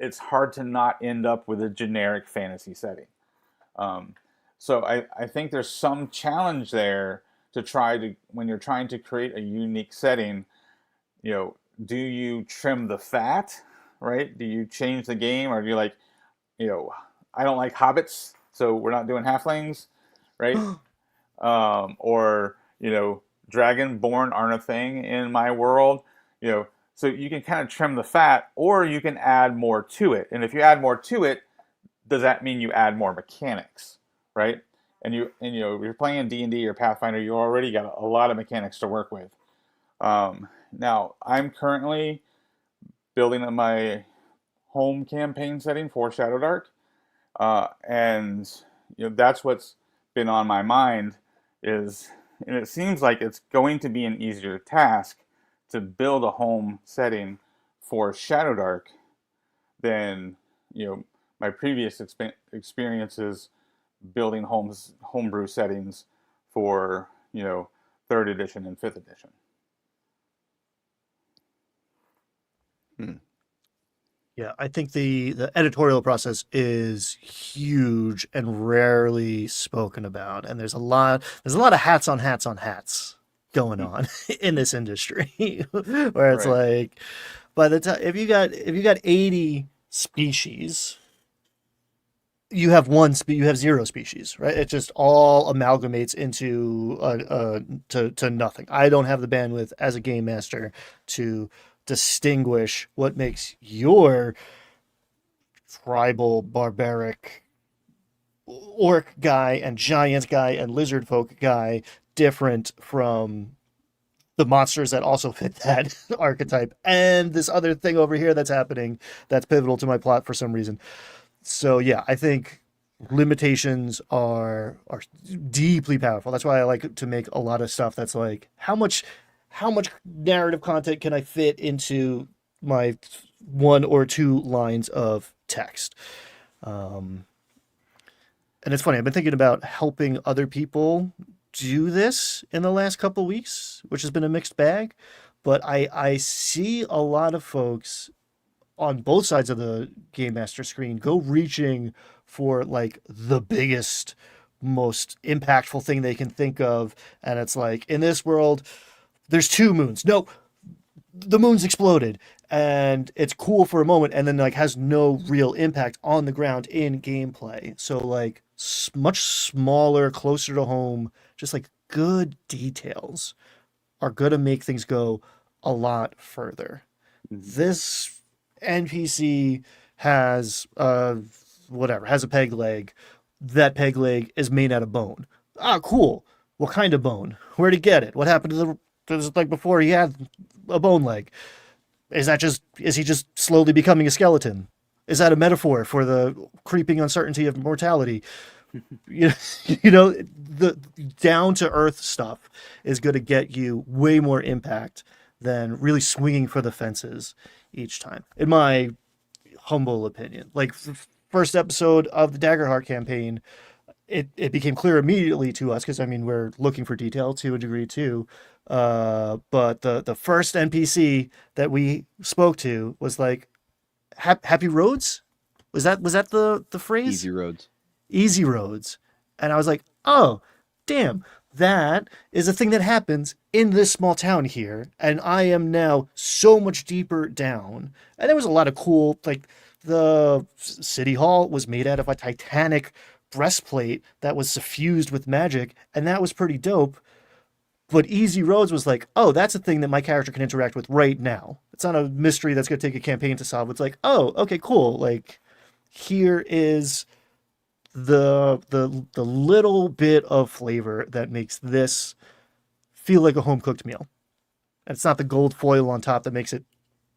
It's hard to not end up with a generic fantasy setting. So I think there's some challenge there to try to, when you're trying to create a unique setting, do you trim the fat, right? Do you change the game, or do you like, I don't like hobbits, so we're not doing halflings, right? Or dragonborn aren't a thing in my world, so you can kind of trim the fat, or you can add more to it. And if you add more to it, does that mean you add more mechanics, right? And you're playing D&D or Pathfinder, you already got a lot of mechanics to work with. Now I'm currently building my home campaign setting for Shadowdark, and that's what's been on my mind is, and it seems like it's going to be an easier task to build a home setting for Shadowdark than my previous experiences building homebrew settings for 3rd edition and 5th edition. Yeah, I think the editorial process is huge and rarely spoken about, and there's a lot of hats on hats going on in this industry, where it's Right. like, by the time if you got 80 species, you have you have zero species, right? It just all amalgamates into to nothing. I don't have the bandwidth as a game master to distinguish what makes your tribal, barbaric, orc guy and giant guy and lizard folk guy different from the monsters that also fit that archetype and this other thing over here that's happening that's pivotal to my plot for some reason. So yeah, I think limitations are deeply powerful. That's why I like to make a lot of stuff that's like how much narrative content can I fit into my one or two lines of text. Um, and it's funny. I've been thinking about helping other people do this in the last couple weeks, which has been a mixed bag. But I see a lot of folks on both sides of the game master screen go reaching for like the biggest, most impactful thing they can think of, and it's like in this world there's two moons. No, the moon's exploded, and it's cool for a moment and then like has no real impact on the ground in gameplay. So like much smaller, closer to home, just like good details are going to make things go a lot further. This NPC has whatever, has a peg leg. That peg leg is made out of bone. Ah, cool. What kind of bone? Where'd he get it? What happened to the like before he had a bone leg? Is he just slowly becoming a skeleton? Is that a metaphor for the creeping uncertainty of mortality? you, you know, the down to earth stuff is going to get you way more impact than really swinging for the fences each time, in my humble opinion. Like first episode of the Daggerheart campaign, it became clear immediately to us because I mean we're looking for detail to a degree too. But the first NPC that we spoke to was like, "Happy roads." Was that the phrase? Easy roads. Easy roads. And I was like, oh, damn, that is a thing that happens in this small town here. And I am now so much deeper down. And there was a lot of cool, like the city hall was made out of a titanic breastplate that was suffused with magic. And that was pretty dope. But Easy Roads was like, oh, that's a thing that my character can interact with right now. It's not a mystery that's going to take a campaign to solve. It's like, oh, okay, cool. Like, here is the little bit of flavor that makes this feel like a home cooked meal. And it's not the gold foil on top that makes it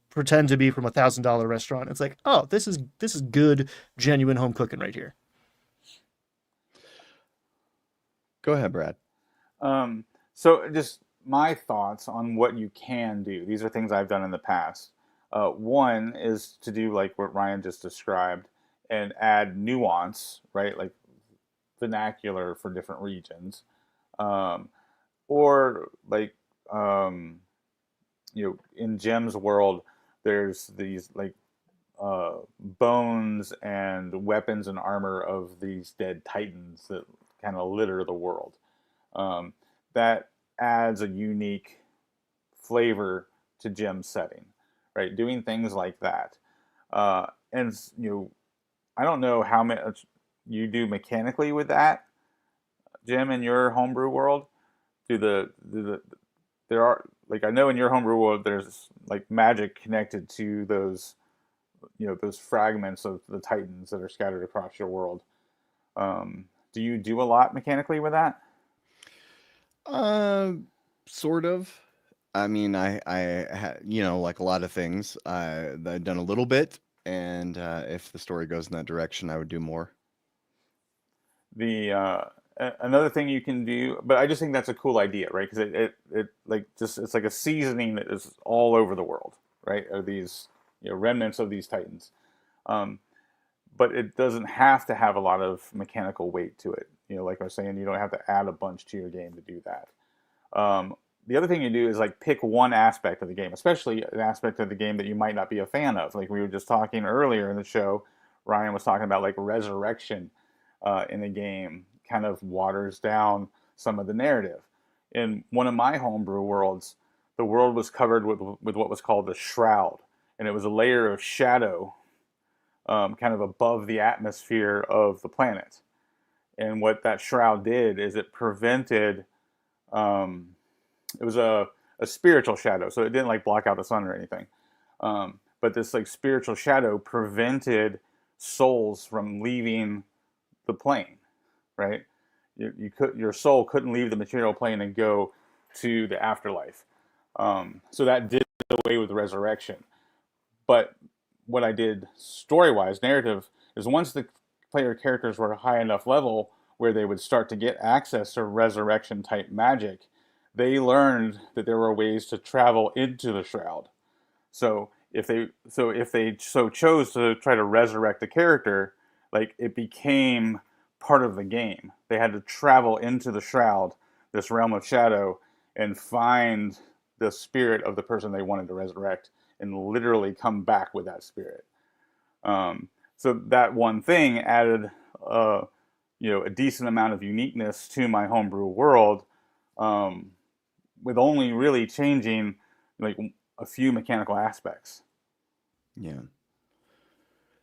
pretend to be from $1,000 restaurant. It's like, oh, this is good, genuine home cooking right here. Go ahead, Brad. So just my thoughts on what you can do. These are things I've done in the past. One is to do like what Ryan just described and add nuance, right? Like vernacular for different regions. Or like, in Jim's world, there's these like bones and weapons and armor of these dead titans that kind of litter the world. That adds a unique flavor to Jim's setting, right? Doing things like that. And I don't know how much you do mechanically with that, Jim, in your homebrew world. There are like I know in your homebrew world there's like magic connected to those those fragments of the titans that are scattered across your world. Do you do a lot mechanically with that? Sort of. I mean, like a lot of things, I've done a little bit, and if the story goes in that direction, I would do more. Another thing you can do, but I just think that's a cool idea, right? Because it like just it's like a seasoning that is all over the world, right? Are these remnants of these titans, but it doesn't have to have a lot of mechanical weight to it. Like I was saying, you don't have to add a bunch to your game to do that. The other thing you do is like pick one aspect of the game, especially an aspect of the game that you might not be a fan of. Like we were just talking earlier in the show, Ryan was talking about like resurrection in the game kind of waters down some of the narrative. In one of my homebrew worlds, the world was covered with what was called the shroud, and it was a layer of shadow kind of above the atmosphere of the planet. And what that shroud did is it prevented, um, it was a spiritual shadow, so it didn't like block out the sun or anything. But this like spiritual shadow prevented souls from leaving the plane, right? Your soul couldn't leave the material plane and go to the afterlife. So that did away with resurrection. But what I did story wise, narrative, is once the player characters were a high enough level where they would start to get access to resurrection type magic, they learned that there were ways to travel into the shroud. So if they chose to try to resurrect the character, like it became part of the game. They had to travel into the shroud, this realm of shadow, and find the spirit of the person they wanted to resurrect, and literally come back with that spirit. So that one thing added, a decent amount of uniqueness to my homebrew world, um, with only really changing like a few mechanical aspects. Yeah.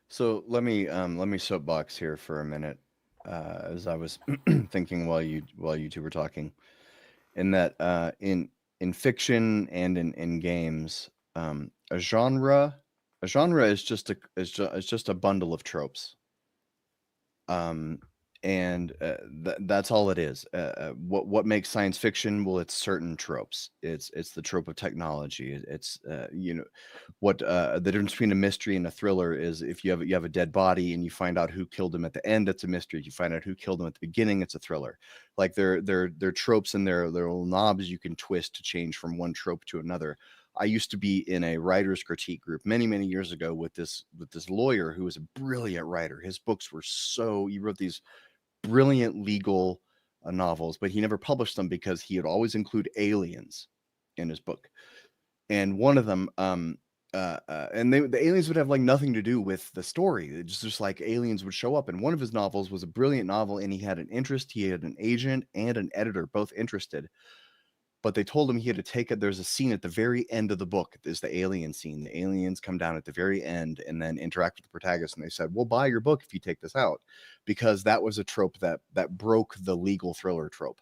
So let me soapbox here for a minute, as I was thinking while you two were talking, in that in fiction and in games, a genre is just a bundle of tropes. Um, and that's all it is. What makes science fiction? Well, it's certain tropes. It's the trope of technology. It's what the difference between a mystery and a thriller is. If you have a dead body and you find out who killed him at the end, it's a mystery. If you find out who killed him at the beginning, it's a thriller. Like they're tropes, and they're little knobs you can twist to change from one trope to another. I used to be in a writer's critique group many years ago with this lawyer who was a brilliant writer. His books were he wrote these brilliant legal novels, but he never published them because he would always include aliens in his book. And one of them, and the aliens would have like nothing to do with the story. It's just like aliens would show up. And one of his novels was a brilliant novel, and he had an agent and an editor both interested. But they told him he had to take it. There's a scene at the very end of the book. There's the alien scene. The aliens come down at the very end and then interact with the protagonist. And they said, "We'll buy your book if you take this out," because that was a trope that broke the legal thriller trope.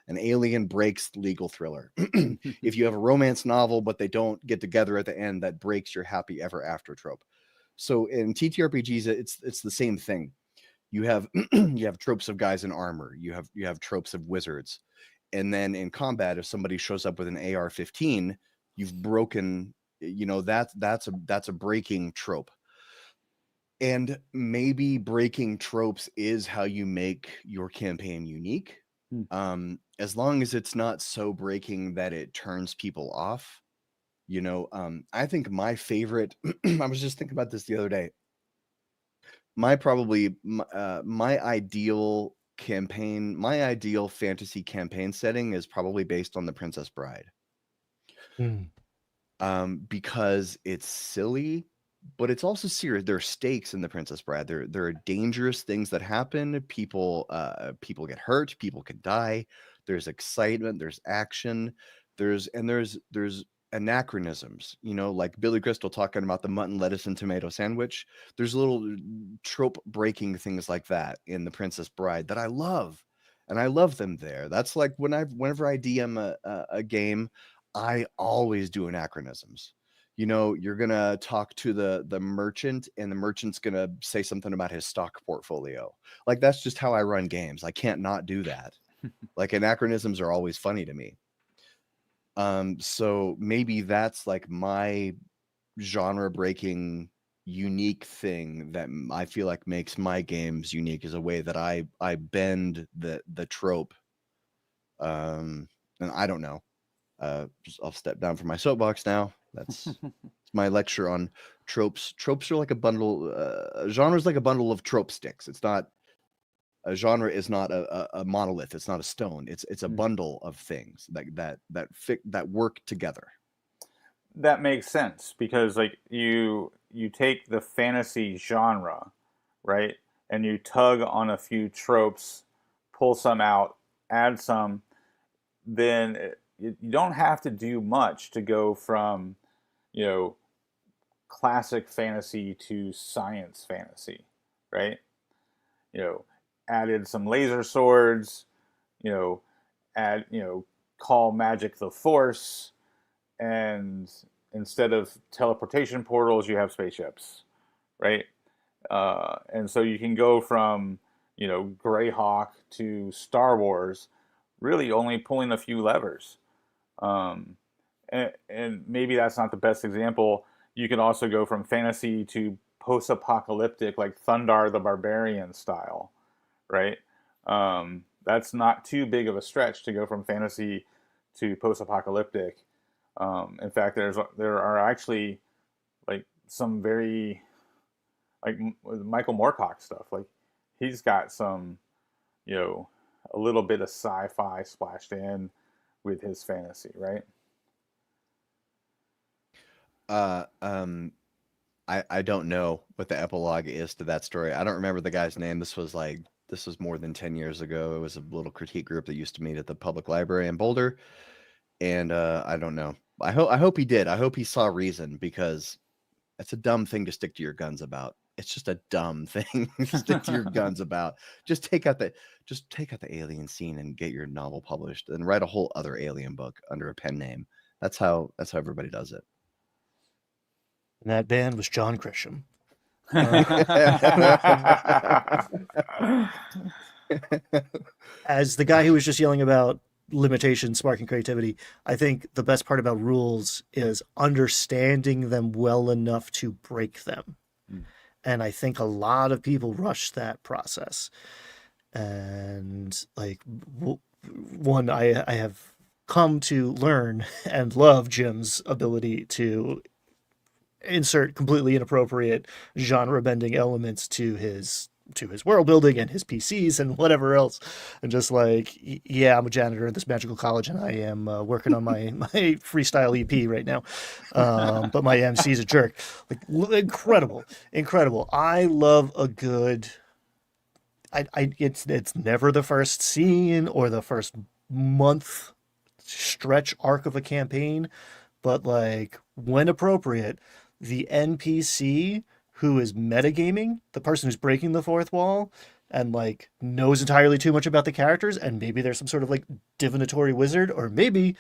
An alien breaks legal thriller. If you have a romance novel, but they don't get together at the end, that breaks your happy ever after trope. So in TTRPGs, it's the same thing. You have you have tropes of guys in armor. You have tropes of wizards. And then in combat, if somebody shows up with an AR-15, you've broken, that's a breaking trope. And maybe breaking tropes is how you make your campaign unique. As long as it's not so breaking that it turns people off. I think my favorite, I was just thinking about this the other day. My ideal campaign, my ideal fantasy campaign setting is probably based on The Princess Bride. Because it's silly, but it's also serious. There are stakes in The Princess Bride. There are dangerous things that happen. People get hurt. People can die. There's excitement. There's action. There's anachronisms. Like Billy Crystal talking about the mutton, lettuce, and tomato sandwich. There's little trope breaking things like that in The Princess Bride that I love, and I love them there. That's like whenever I DM a game, I always do anachronisms. You're gonna talk to the merchant, and the merchant's gonna say something about his stock portfolio. Like, that's just how I run games. I can't not do that. Like, anachronisms are always funny to me. So maybe that's like my genre breaking unique thing that I feel like makes my games unique, is a way that I bend the trope. And I don't know. I'll step down from my soapbox now. That's my lecture on tropes. Tropes are like a bundle. Genre is like a bundle of trope sticks. It's not a genre. Is not a monolith. It's not a stone. It's a bundle of things that work together. That makes sense, because like you take the fantasy genre, right, and you tug on a few tropes, pull some out, add some, then you don't have to do much to go from, you know, classic fantasy to science fantasy, right? Added some laser swords, you know, call magic the force, and instead of teleportation portals, you have spaceships, right? And so you can go from, Greyhawk to Star Wars, really only pulling a few levers. Um, and maybe that's not the best example. You can also go from fantasy to post-apocalyptic, like Thundar the Barbarian style, right? That's not too big of a stretch to go from fantasy to post-apocalyptic. In fact, there are actually like some very like Michael Moorcock stuff. Like he's got some, a little bit of sci-fi splashed in with his fantasy, right? I don't know what the epilogue is to that story. I don't remember the guy's name. This was more than 10 years ago. It was a little critique group that used to meet at the public library in Boulder. And I don't know. I hope he did. I hope he saw reason, because it's a dumb thing to stick to your guns about. It's just a dumb thing to stick to your guns about. Just take out the alien scene and get your novel published, and write a whole other alien book under a pen name. That's how everybody does it. And that band was John Grisham. As the guy who was just yelling about limitations sparking creativity, I think the best part about rules is understanding them well enough to break them. And I think a lot of people rush that process. And like one, I have come to learn and love Jim's ability to insert completely inappropriate genre bending elements to his world building and his PCs and whatever else, and just like, yeah, I'm a janitor at this magical college and I am working on my freestyle EP right now, but my MC's a jerk. Like, incredible. I love a good. It's never the first scene or the first month stretch arc of a campaign, but like when appropriate, the NPC who is metagaming, the person who's breaking the fourth wall and like knows entirely too much about the characters, and maybe there's some sort of like divinatory wizard, or maybe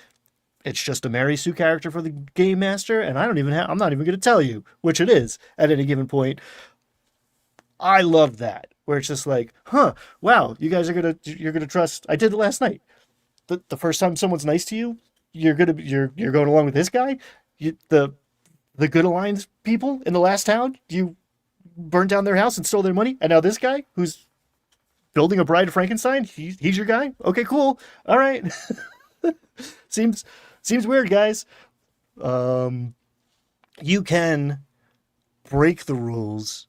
it's just a Mary Sue character for the game master, and I'm not even going to tell you which it is at any given point. I love that, where it's just like, wow, you're gonna trust. I did it last night. The first time someone's nice to you, you're going along with this guy. The Good Alliance people in the last town, you burned down their house and stole their money, and now this guy who's building a Bride of Frankenstein, he's your guy. Okay, cool. All right. seems weird, guys. You can break the rules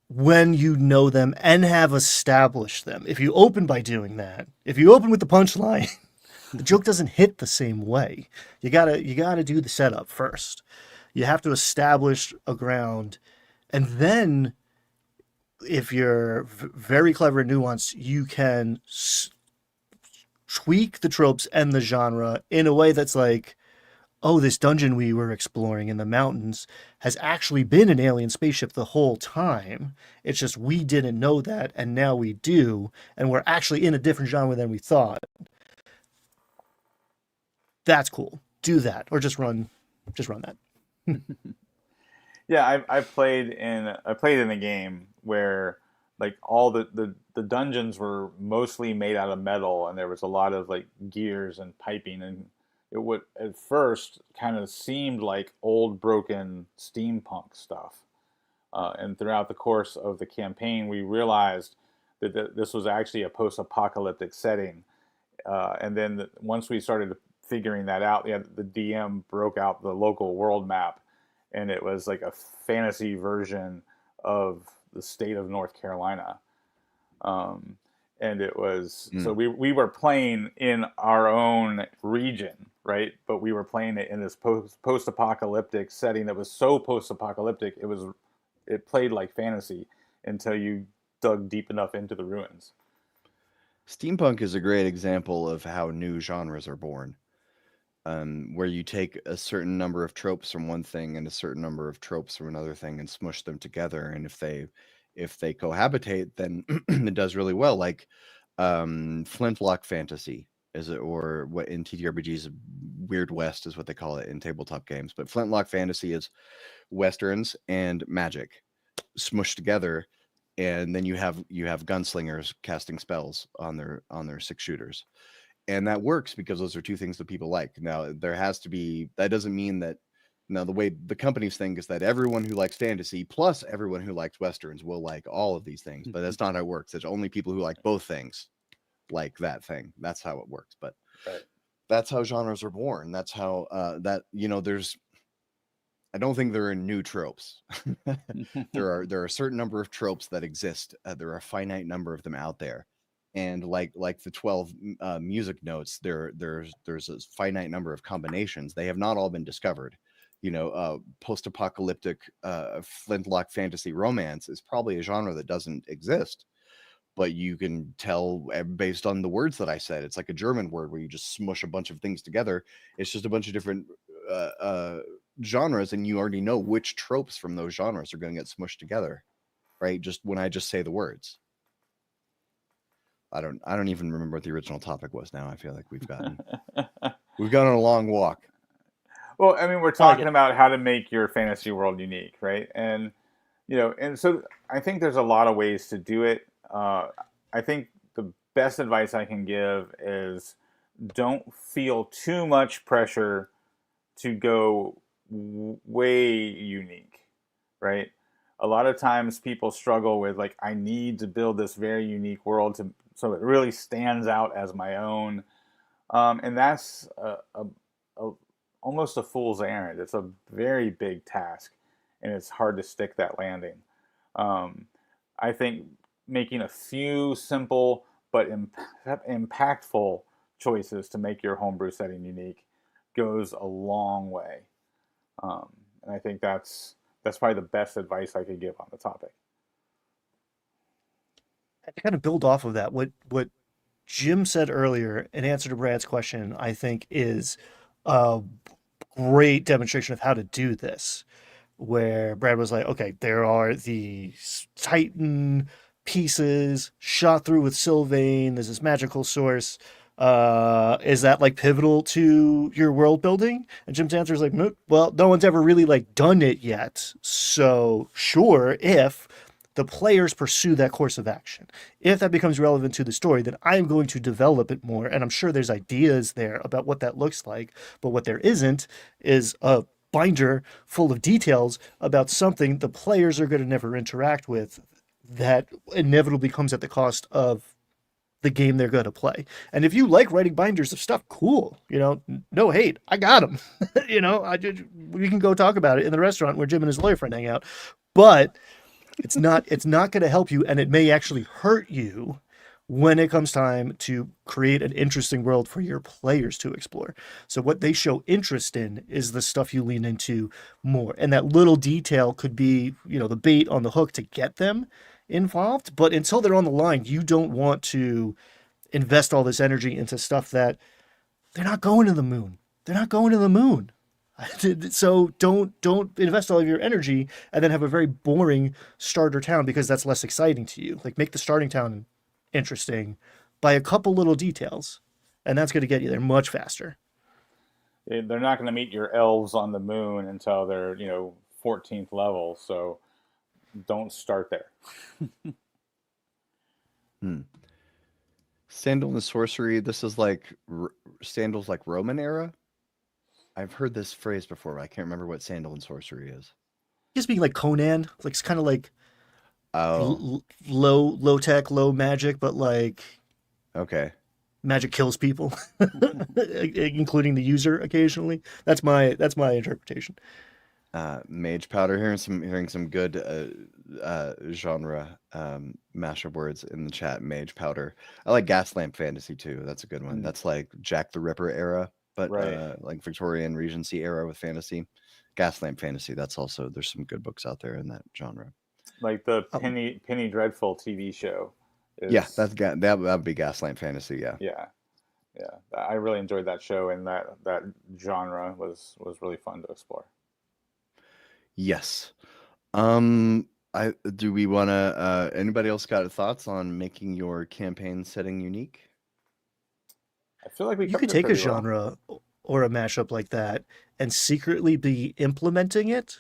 when you know them and have established them. If you open by doing that, if you open with the punchline, the joke doesn't hit the same way. You gotta do the setup first. You have to establish a ground, and then if you're very clever and nuanced, you can tweak the tropes and the genre in a way that's like, oh, this dungeon we were exploring in the mountains has actually been an alien spaceship the whole time. It's just we didn't know that, and now we do, and we're actually in a different genre than we thought. That's cool. Do that, or just run that. Yeah, I played in a game where like all the dungeons were mostly made out of metal, and there was a lot of like gears and piping, and it would at first kind of seemed like old broken steampunk stuff. And throughout the course of the campaign, we realized that this was actually a post-apocalyptic setting. And then once we started figuring that out, the DM broke out the local world map, and it was like a fantasy version of the state of North Carolina. And it was so we were playing in our own region, right? But we were playing it in this post-apocalyptic setting that was so post-apocalyptic it played like fantasy until you dug deep enough into the ruins. Steampunk is a great example of how new genres are born. where you take a certain number of tropes from one thing and a certain number of tropes from another thing and smush them together. And if they cohabitate, then it does really well. Like Flintlock fantasy is it, or what in TTRPGs, Weird West is what they call it in tabletop games. But Flintlock fantasy is westerns and magic smushed together, and then you have gunslingers casting spells on their 6 shooters, and that works because those are two things that people like. Now there has to be, that doesn't mean that, now the way the companies think is that everyone who likes fantasy plus everyone who likes westerns will like all of these things, but that's not how it works. It's only people who like both things like that thing. That's how it works. But that's how genres are born. That's how that, there's, I don't think there are new tropes. there are a certain number of tropes that exist. There are a finite number of them out there, and like the 12 music notes, there's a finite number of combinations. They have not all been discovered. Post-apocalyptic Flintlock fantasy romance is probably a genre that doesn't exist, but you can tell based on the words that I said. It's like a German word where you just smush a bunch of things together. It's just a bunch of different genres, and you already know which tropes from those genres are going to get smushed together, right? Just when I just say the words. I don't even remember what the original topic was now. I feel like we've gone on a long walk. Well, I mean, we're talking about how to make your fantasy world unique, right? And and so I think there's a lot of ways to do it. I think the best advice I can give is don't feel too much pressure to go way unique, right? A lot of times people struggle with like, I need to build this very unique world so it really stands out as my own, and that's almost a fool's errand. It's a very big task, and it's hard to stick that landing. I think making a few simple but impactful choices to make your homebrew setting unique goes a long way. And I think that's probably the best advice I could give on the topic. To kind of build off of that, what Jim said earlier in answer to Brad's question, I think is a great demonstration of how to do this. Where Brad was like, okay, there are these Titan pieces shot through with Sylvain. There's this magical source. Is that like pivotal to your world building? And Jim's answer is like, nope. Well, no one's ever really like done it yet. So sure, if the players pursue that course of action, if that becomes relevant to the story, then I'm going to develop it more. And I'm sure there's ideas there about what that looks like. But what there isn't is a binder full of details about something the players are going to never interact with that inevitably comes at the cost of the game they're going to play. And if you like writing binders of stuff, cool. No hate. I got them. We can go talk about it in the restaurant where Jim and his lawyer friend hang out. But it's not going to help you, and it may actually hurt you when it comes time to create an interesting world for your players to explore. So what they show interest in is the stuff you lean into more. And that little detail could be, the bait on the hook to get them involved. But until they're on the line, you don't want to invest all this energy into stuff that they're not going to the moon. They're not going to the moon. So don't invest all of your energy and then have a very boring starter town because that's less exciting to you. Like, make the starting town interesting by a couple little details, and that's going to get you there much faster. They're not going to meet your elves on the moon until they're 14th level, so don't start there. Sandal and Sorcery, this is like Sandal's like Roman era. I've heard this phrase before, but I can't remember what Sandal and Sorcery is. Just being like Conan, like it's kind of like low tech, low magic, but like okay, magic kills people, including the user occasionally. That's my interpretation. Mage Powder, hearing some good genre mashup words in the chat. Mage Powder. I like Gaslamp Fantasy too. That's a good one. That's like Jack the Ripper era, but like Victorian Regency era with fantasy. Gaslamp Fantasy. That's also, there's some good books out there in that genre. Like the Penny Dreadful TV show. Yeah, that would be Gaslamp Fantasy. Yeah. Yeah, I really enjoyed that show, and that genre was really fun to explore. Yes. I do we want to anybody else got thoughts on making your campaign setting unique? I feel like we You could covered it take a pretty well. genre or a mashup like that and secretly be implementing it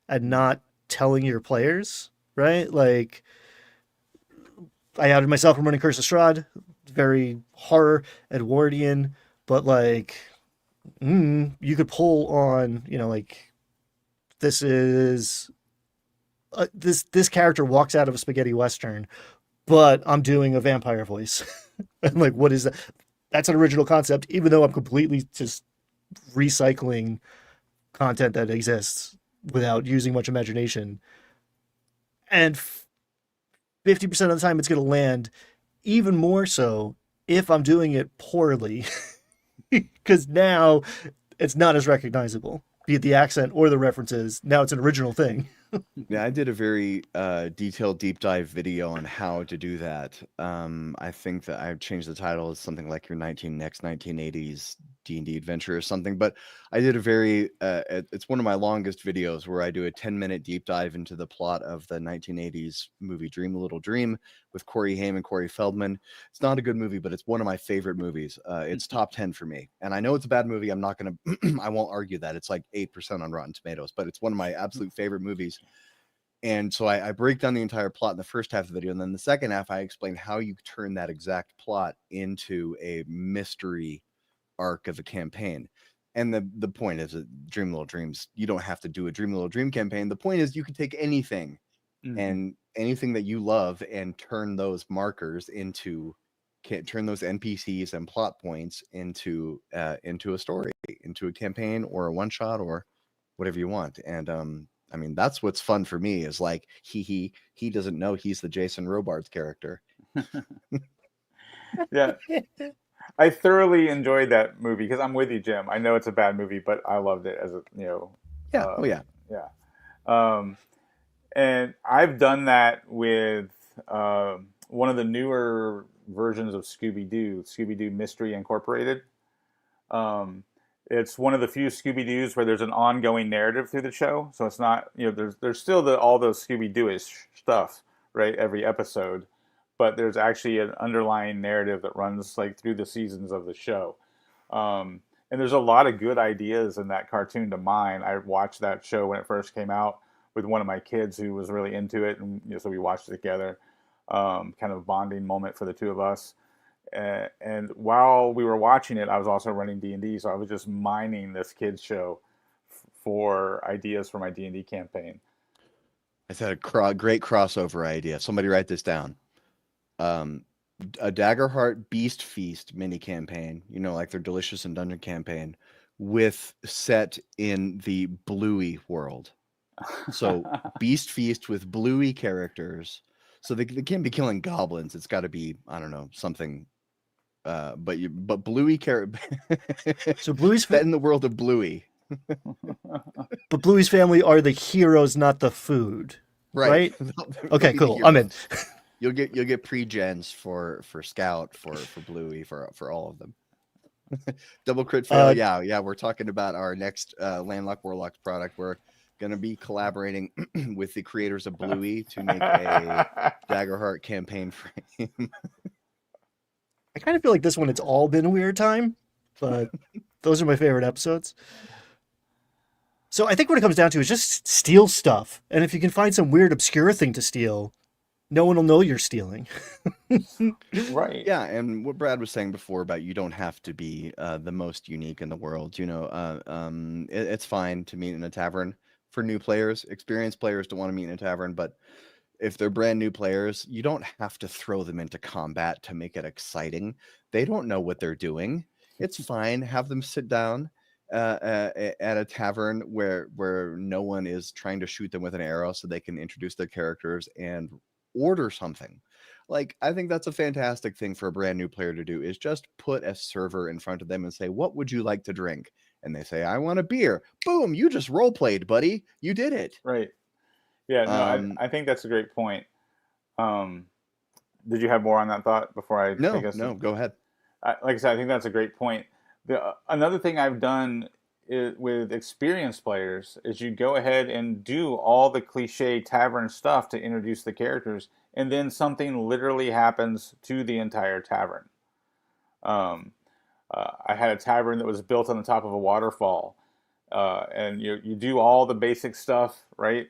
and not telling your players, right? Like I outed myself from running Curse of Strahd, very horror Edwardian, but like you could pull on, like this is this character walks out of a spaghetti western, but I'm doing a vampire voice. I'm like, what is that? That's an original concept, even though I'm completely just recycling content that exists without using much imagination. And 50% of the time, it's going to land, even more so if I'm doing it poorly, because now it's not as recognizable, be it the accent or the references. Now it's an original thing. Yeah, I did a very detailed deep dive video on how to do that. I think that I've changed the title as something like your 1980s D&D adventure or something. But I did a very it's one of my longest videos where I do a 10-minute deep dive into the plot of the 1980s movie Dream a Little Dream with Corey Haim and Corey Feldman. It's not a good movie, but it's one of my favorite movies. It's top 10 for me. And I know it's a bad movie. I'm not going to I won't argue that. It's like 8% on Rotten Tomatoes, but it's one of my absolute favorite movies. And so I break down the entire plot in the first half of the video. And then the second half, I explain how you turn that exact plot into a mystery arc of a campaign. And the point is that Dream Little Dreams, you don't have to do a Dream Little Dream campaign. The point is you can take anything and anything that you love and turn those markers into, turn those NPCs and plot points into a story, into a campaign or a one shot or whatever you want. And I mean, that's what's fun for me is like he doesn't know he's the Jason Robards character. Yeah, I thoroughly enjoyed that movie because I'm with you, Jim. I know it's a bad movie, but I loved it as a Yeah. Oh yeah. yeah. And I've done that with one of the newer versions of Scooby Doo Mystery Incorporated. It's one of the few Scooby Doo's where there's an ongoing narrative through the show. So it's not, there's still all those Scooby Doo-ish stuff, right? Every episode, but there's actually an underlying narrative that runs like through the seasons of the show. And there's a lot of good ideas in that cartoon to mine. I watched that show when it first came out with one of my kids who was really into it, and so we watched it together. Kind of bonding moment for the two of us. And while we were watching it, I was also running D&D, so I was just mining this kids show for ideas for my D&D campaign. I said a great crossover idea. Somebody write this down. A Daggerheart Beast Feast mini campaign, like their Delicious and Dungeon campaign, with set in the Bluey world. So Beast Feast with Bluey characters. So they can't be killing goblins. It's got to be, I don't know, something. But Bluey character. So Bluey's set in the world of Bluey. But Bluey's family are the heroes, not the food. Right? Okay, cool. I'm in. You'll get pre-gens for Scout, for Bluey, for all of them. Double crit fail. Yeah. We're talking about our next Landlocked Warlocks product. We're gonna be collaborating with the creators of Bluey to make a Daggerheart campaign for him. I kind of feel like this one, it's all been a weird time, but those are my favorite episodes. So I think what it comes down to is just steal stuff. And if you can find some weird, obscure thing to steal, no one will know you're stealing. Right. Yeah, and what Brad was saying before about you don't have to be the most unique in the world. It's fine to meet in a tavern for new players. Experienced players don't want to meet in a tavern, but if they're brand new players, you don't have to throw them into combat to make it exciting. They don't know what they're doing. It's fine. Have them sit down at a tavern where no one is trying to shoot them with an arrow, so they can introduce their characters and order something. Like, I think that's a fantastic thing for a brand new player to do, is just put a server in front of them and say, what would you like to drink? And they say, I want a beer. Boom, you just role played, buddy. You did it. Right. Yeah, no, I think that's a great point. Did you have more on that thought before I take us? No, go ahead. like I said, I think that's a great point. Another thing I've done with experienced players is you go ahead and do all the cliche tavern stuff to introduce the characters, and then something literally happens to the entire tavern. Um, I had a tavern that was built on the top of a waterfall, and you do all the basic stuff, right?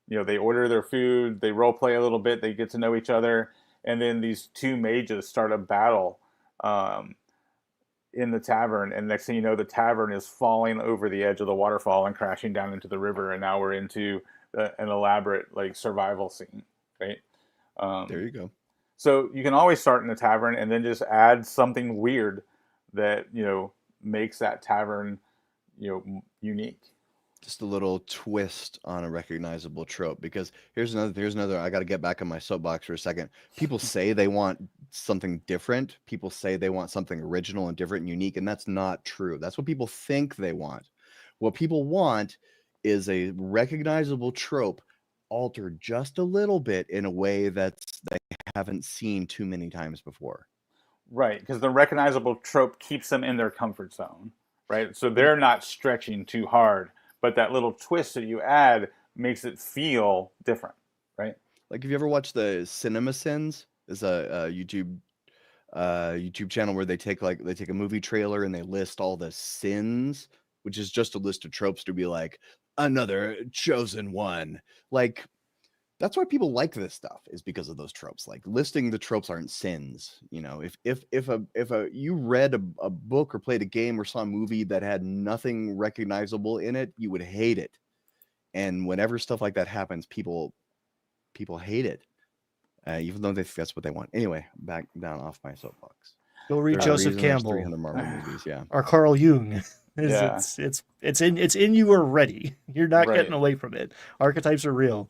They order their food, they role play a little bit, they get to know each other, and then these two mages start a battle um, in the tavern, and next thing you know, the tavern is falling over the edge of the waterfall and crashing down into the river, and now we're into an elaborate like survival scene, right? There you go. So you can always start in a tavern and then just add something weird that makes that tavern unique. Just a little twist on a recognizable trope, because here's another I got to get back on my soapbox for a second. People say they want something different. People say they want something original and different and unique, and that's not true. That's what people think they want. What people want is a recognizable trope altered just a little bit in a way that they haven't seen too many times before. Right, because the recognizable trope keeps them in their comfort zone, right? So they're not stretching too hard, but that little twist that you add makes it feel different, right? Like, have you ever watched the Cinema Sins? Is a YouTube channel where they take a movie trailer and they list all the sins, which is just a list of tropes to be like another chosen one. Like, that's why people like this stuff, is because of those tropes. Like, listing the tropes aren't sins. If you read a book or played a game or saw a movie that had nothing recognizable in it, you would hate it. And whenever stuff like that happens, people hate it, even though they think that's what they want. Anyway, back down off my soapbox. Go read Joseph Campbell. 300 Marvel movies, yeah. Or Carl Jung. Yeah. It's in you already. You're not Right. getting away from it. Archetypes are real.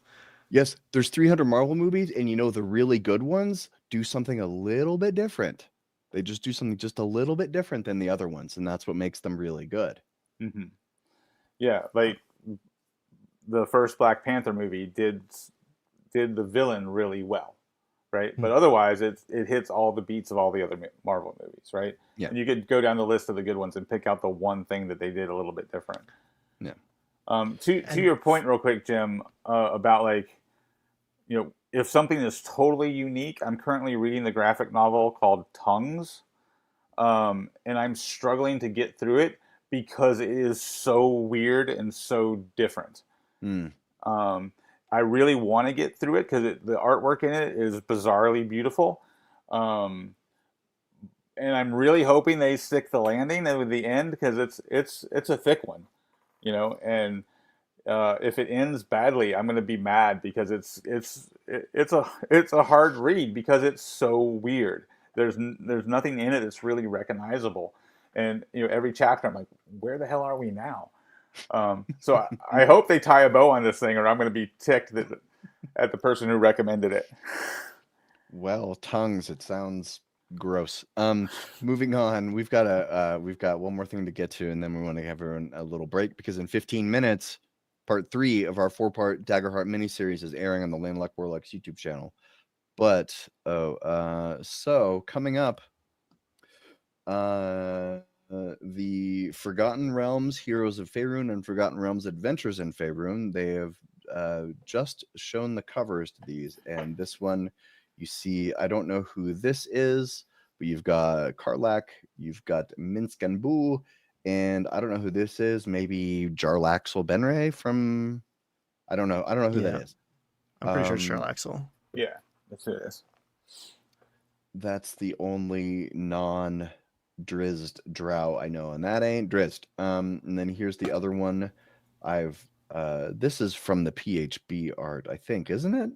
Yes, there's 300 Marvel movies, and the really good ones do something a little bit different. They just do something just a little bit different than the other ones, and that's what makes them really good. Mm-hmm. Yeah, like the first Black Panther movie did the villain really well, right? But otherwise, it hits all the beats of all the other Marvel movies, right? Yeah. And you could go down the list of the good ones and pick out the one thing that they did a little bit different. Yeah. To your point, real quick, Jim, about like, if something is totally unique. I'm currently reading the graphic novel called Tongues, and I'm struggling to get through it because it is so weird and so different. I really want to get through it because the artwork in it is bizarrely beautiful. And I'm really hoping they stick the landing at the end, because it's a thick one, and if it ends badly, I'm going to be mad, because it's a hard read because it's so weird. There's nothing in it that's really recognizable, and every chapter I'm like, where the hell are we now? So I hope they tie a bow on this thing, or I'm going to be ticked at the person who recommended it. Well, Tongues, it sounds gross. Moving on, we've got one more thing to get to, and then we want to have everyone a little break, because in 15 minutes, part 3 of our 4-part Daggerheart miniseries is airing on the Landluck Warlocks YouTube channel. But so coming up, the Forgotten Realms Heroes of Faerun and Forgotten Realms Adventures in Faerun. They have just shown the covers to these, and this one, you see, I don't know who this is, but you've got Karlach, you've got Minsk and Boo, and I don't know who this is. Maybe Jarlaxle Benray from, I don't know who that is. I'm pretty sure it's Jarlaxle. Yeah, that's who it is. That's the only non-Drizzt drow I know, and that ain't Drizzt. And then here's the other one. This is from the PHB art, I think, isn't it?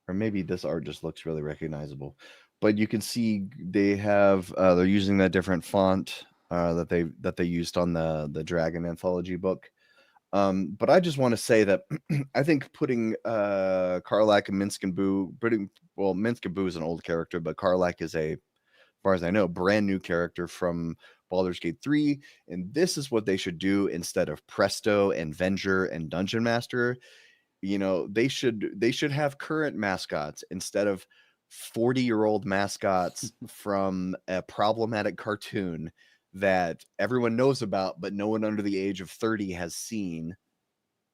Or maybe this art just looks really recognizable. But you can see they have they're using that different font that they used on the Dragon Anthology book. But I just want to say that I think putting Karlach and Minsk and Boo, Minsk and Boo is an old character, but Karlach is as far as I know, brand new character from Baldur's Gate 3, and this is what they should do instead of Presto and Venger and Dungeon Master. They should have current mascots instead of 40-year-old mascots from a problematic cartoon that everyone knows about, but no one under the age of 30 has seen.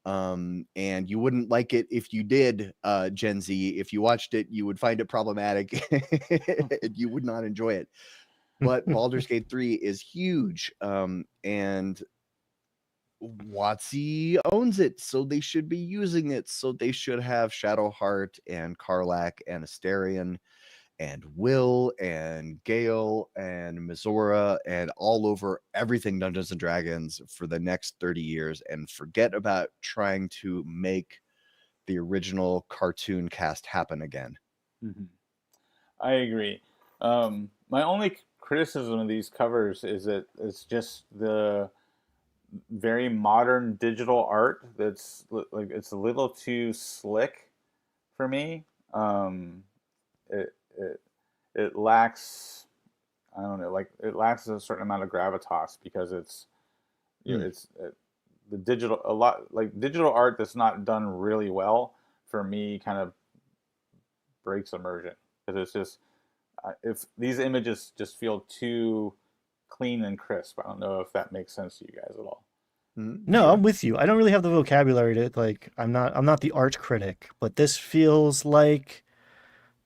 And you wouldn't like it if you did, Gen Z. If you watched it, you would find it problematic and you would not enjoy it. But Baldur's Gate 3 is huge. And WotC owns it, so they should be using it. So they should have Shadowheart and Karlach and Asterion and Will and Gale and Mizora and all over everything Dungeons and Dragons for the next 30 years, and forget about trying to make the original cartoon cast happen again. Mm-hmm. I agree. My only criticism of these covers is that it's just the very modern digital art that's like it's a little too slick for me. It it lacks, I don't know, like it lacks a certain amount of gravitas because it's the digital, a lot like digital art that's not done really well for me kind of breaks immersion because it's just if these images just feel too clean and crisp. I don't know if that makes sense to you guys at all. No, sure. I'm with you. I don't really have the vocabulary to like. I'm not the art critic, but this feels like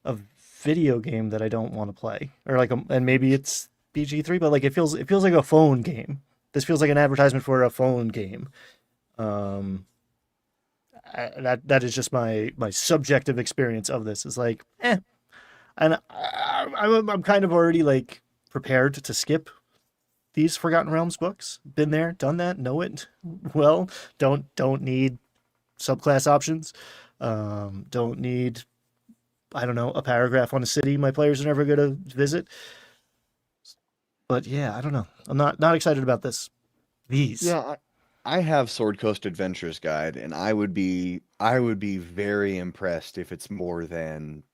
a video game that I don't want to play, or like, and maybe it's BG3, but like it feels like a phone game. This feels like an advertisement for a phone game. That is just my subjective experience of this. Is like, and I'm kind of already like prepared to skip these Forgotten Realms books. Been there, done that, know it well. Don't need subclass options. Don't need, I don't know, a paragraph on a city my players are never going to visit. But yeah, I don't know. I'm not excited about this. These. Yeah, I have Sword Coast Adventures Guide, and I would be very impressed if it's more than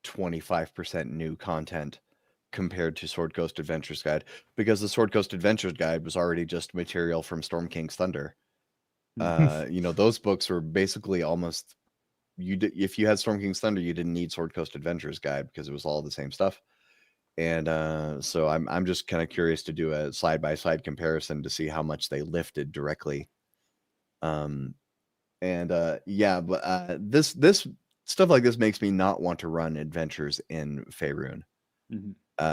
25% new content compared to Sword Coast Adventures Guide, because the Sword Coast Adventures Guide was already just material from Storm King's Thunder. Those books were basically almost if you had Storm King's Thunder, you didn't need Sword Coast Adventures Guide because it was all the same stuff. And so I'm just kind of curious to do a side-by-side comparison to see how much they lifted directly. But this stuff like this makes me not want to run adventures in Faerun.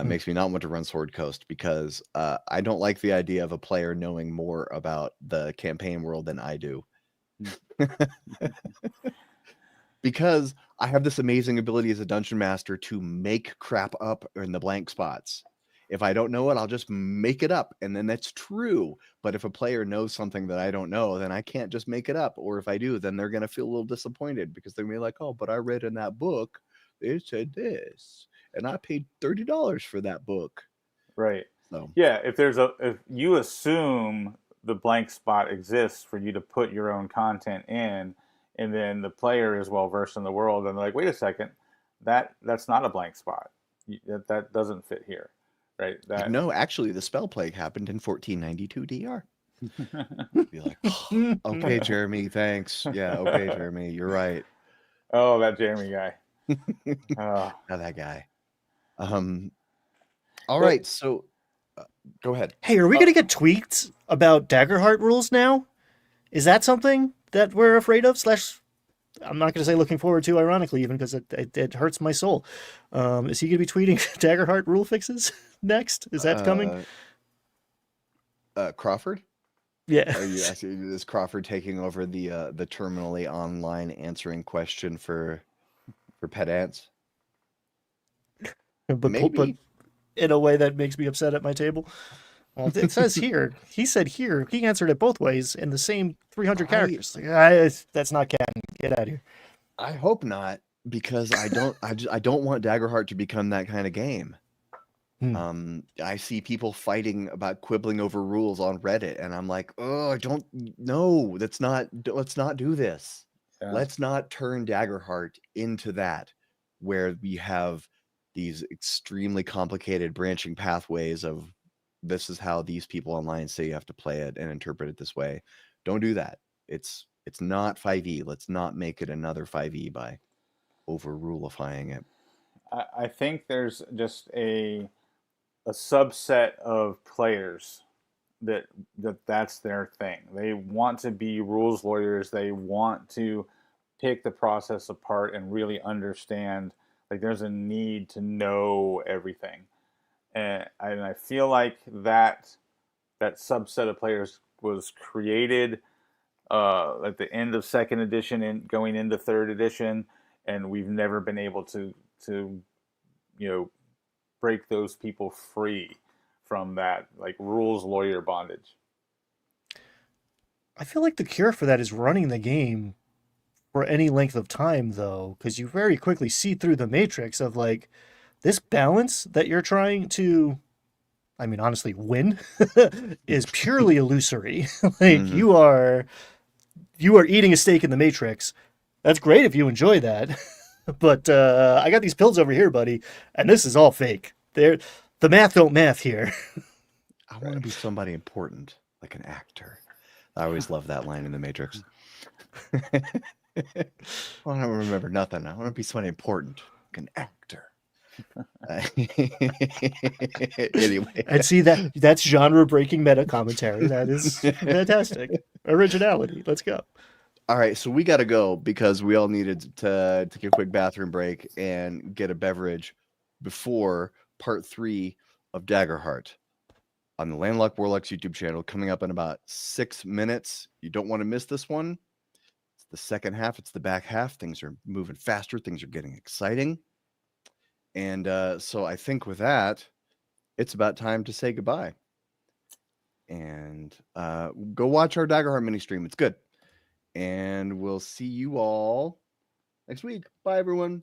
Makes me not want to run Sword Coast because I don't like the idea of a player knowing more about the campaign world than I do. Because I have this amazing ability as a dungeon master to make crap up in the blank spots. If I don't know it, I'll just make it up, and then that's true. But if a player knows something that I don't know, then I can't just make it up. Or if I do, then they're going to feel a little disappointed because they're going to be like, oh, but I read in that book, it said this, and I paid $30 for that book. Right. So yeah, if you assume the blank spot exists for you to put your own content in, and then the player is well versed in the world, and they're like, wait a second, that's not a blank spot. That doesn't fit here, right? No, actually, the spell plague happened in 1492 DR. Be like, oh, okay, Jeremy, thanks. Yeah, okay, Jeremy, you're right. Oh, that Jeremy guy. Not that guy. All right, so go ahead. Hey, are we gonna get tweaked about Daggerheart rules now? Is that something that we're afraid of? I'm not going to say looking forward to, ironically, even because it hurts my soul. Is he going to be tweeting Daggerheart rule fixes next? Is that coming? Crawford? Yeah. Is Crawford taking over the terminally online answering question for pet ants? But in a way that makes me upset at my table. Well, it says here. He said here. He answered it both ways in the same 300 characters. That's not canon. Get out of here. I hope not, because I don't want Daggerheart to become that kind of game. I see people fighting about quibbling over rules on Reddit, and I'm like, oh, let's not do this. Yeah. Let's not turn Daggerheart into that, where we have these extremely complicated branching pathways of this is how these people online say you have to play it and interpret it this way. Don't do that. It's not 5e. Let's not make it another 5e by over-rulifying it. I think there's just a subset of players that's their thing. They want to be rules lawyers. They want to pick the process apart and really understand. Like there's a need to know everything, and I feel like that subset of players was created at the end of second edition and going into third edition, and we've never been able to break those people free from that like rules lawyer bondage. I feel like the cure for that is running the game for any length of time, though, because you very quickly see through the matrix of like this balance that you're trying to, I mean, honestly, win is purely illusory. Like Mm-hmm. you are eating a steak in the matrix. That's great if you enjoy that, but I got these pills over here, buddy, and this is all fake. The math don't math here. I want to be somebody important, like an actor. I always love that line in The Matrix. I don't remember nothing. I want to be somebody important, like an actor. Anyway, And see that's genre breaking meta commentary. That is fantastic. Originality. Let's go. All right, so we got to go because we all needed to take a quick bathroom break and get a beverage before part 3 of Daggerheart on the Landlocked Warlocks YouTube channel, coming up in about 6 minutes. You don't want to miss this one. It's the second half. It's the back half. Things are moving faster. Things are getting exciting. And so I think with that, it's about time to say goodbye. And go watch our Daggerheart mini stream. It's good. And we'll see you all next week. Bye, everyone.